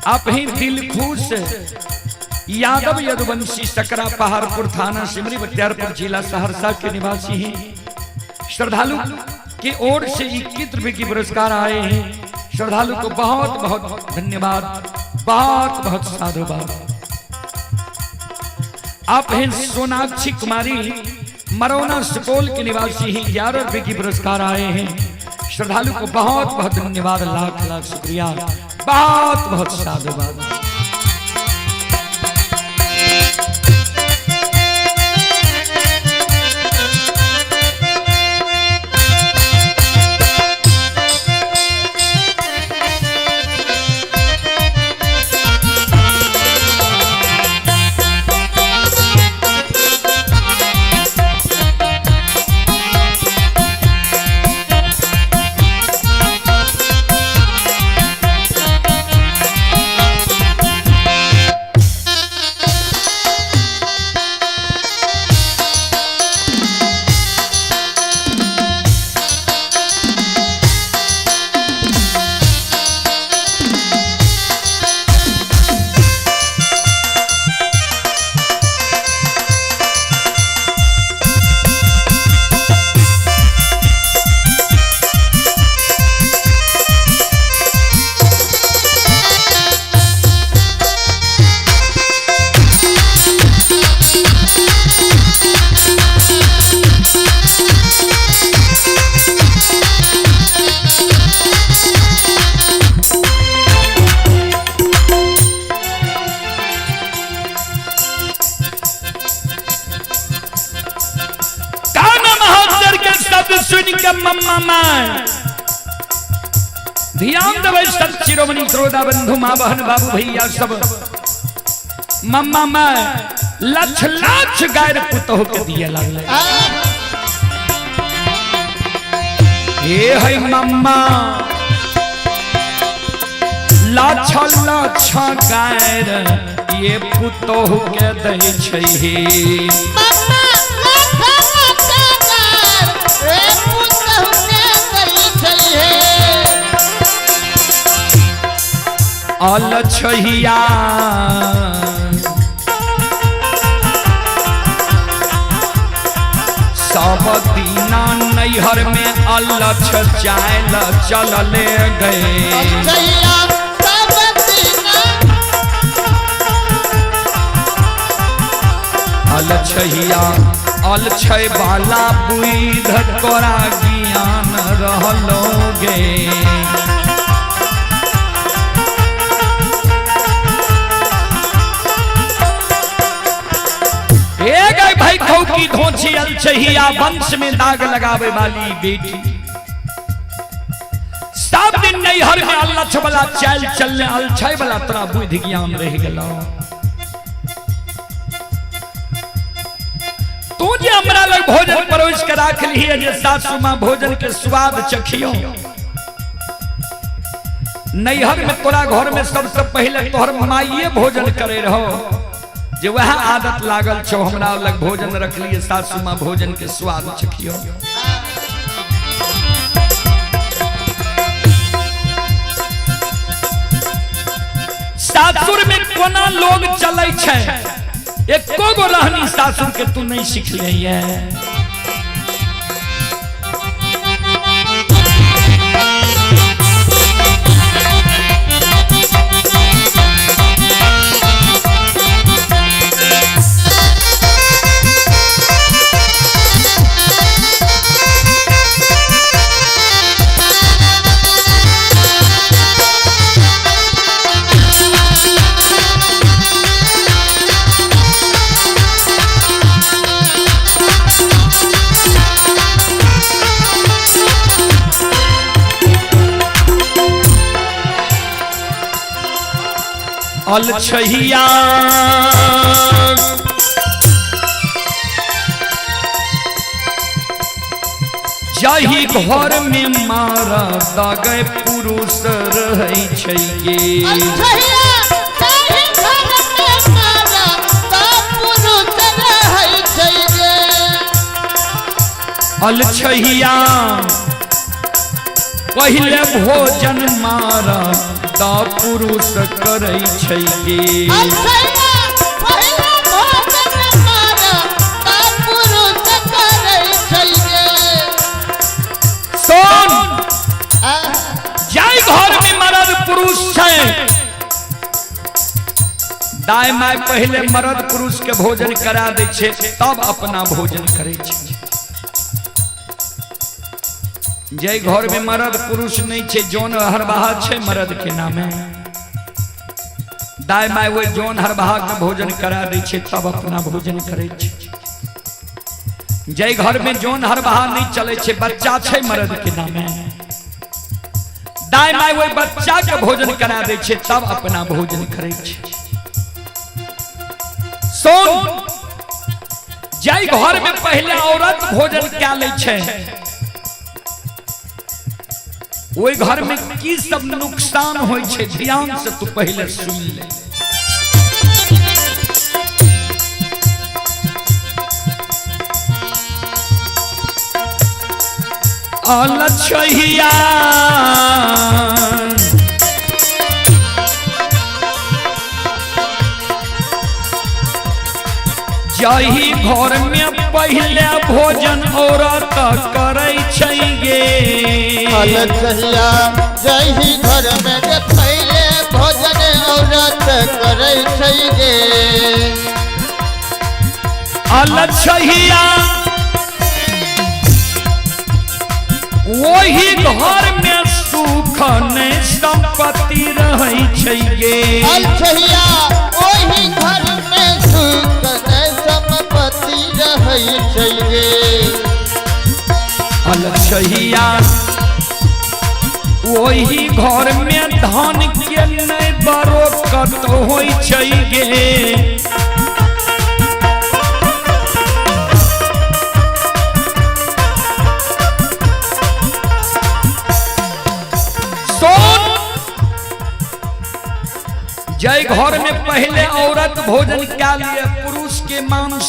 आप ही दिल खुश यादव यदुवंशी सकरा पहाड़पुर थाना सिमरी बख्तियारपुर जिला सहरसा के निवासी हैं। श्रद्धालु की ओर से 21 रुपए की पुरस्कार आए हैं। श्रद्धालु को बहुत बहुत धन्यवाद, बहुत बहुत साधुवाद। आप हैं सोनाक्षी कुमारी मरौना सुपौल के निवासी हैं। 11 रुपए की पुरस्कार आए हैं। श्रद्धालु को बहुत बहुत धन्यवाद, लाख लाख शुक्रिया, बहुत बहुत साधुवाद। ध्यान देवे सब शिरोमणि क्रोधा बंधु माँ बहन बाबू भैया सब मम्मा माँ लक्ष लाख गायर पुतोह के दिए लगले। ये है मम्मा लाछ लाछ गायर ये पुतोह के दै छै। अलछहिया सब दीना नैहर में अलछ चायल चलले गए। अलछहिया अलछय वाला बुध तोरा ज्ञान रहलोगे। भैखौ की धोची अलछहिया, वंश में दाग लगावे वाली बेटी। सब दिन नैहर में अलछ वाला चल चलने, अलछय वाला तोरा बुद्धि ज्ञान रह गेलो। तू जे हमरा लग भोजन परोस के राख लिये, जे सासू मां भोजन के स्वाद चखियो। नैहर में तोरा घर में सबसे पहले तोहर माइये भोजन करे रहो, जे वह आदत लागल छो हमरा लग भोजन रख लिए, सासू मां भोजन के स्वाद चखियो। सासुर में कोना लोग चलै छै, एको गो रहनी सासुर के तू नहीं सीखले ये। अलछहिया जाहि घर में मारा दागे पुरुष रहै छै गे। अलछहिया जाहि घर में मारा दा पुरुष रहै छै गे। अलछहिया पहले भोजन मारा दा पुरुष करै छै गे। अलछहिया पहले भोजन मारा दा पुरुष करै छै गे। सुन, जाय घर में मर्द पुरुष छै, दाय माय पहले मर्द पुरुष के भोजन करा दै छै, तब अपना भोजन करे छै। जय घर में मर्द पुरुष नहीं छे, जौन हरबाहा छे मर्द के नामे, दाय माय वो जौन हरबाहा के भोजन करा दै छे, तब अपना भोजन करे छे। जय घर में जौन हरबाहा नहीं चले छे, बच्चा छे मर्द के नामे, दाय माय वो बच्चा के भोजन करा दै छे, तब अपना भोजन करे छे। सुन, जय घर में पहले औरत भोजन क्या ले छे, ओई घर में की सब नुकसान होय छे, ध्यान से तू पहले सुन ले। अलछहिया जाहि घर में पहले भोजन औरत करे छै गे। अलछहिया जाहि घर में पहले भोजन औरत करे छै गे। अलछहिया वही घर में सुख ने संपत्ति रहै छै गे। अलछहिया वही घर में सुख ने संपत्ति रहै छै गे। अलछहिया वही घर में धन के नहीं बरोकत होय छै गे। जय घर में पहले औरत भोजन क्या लिए, पुरुष के मांस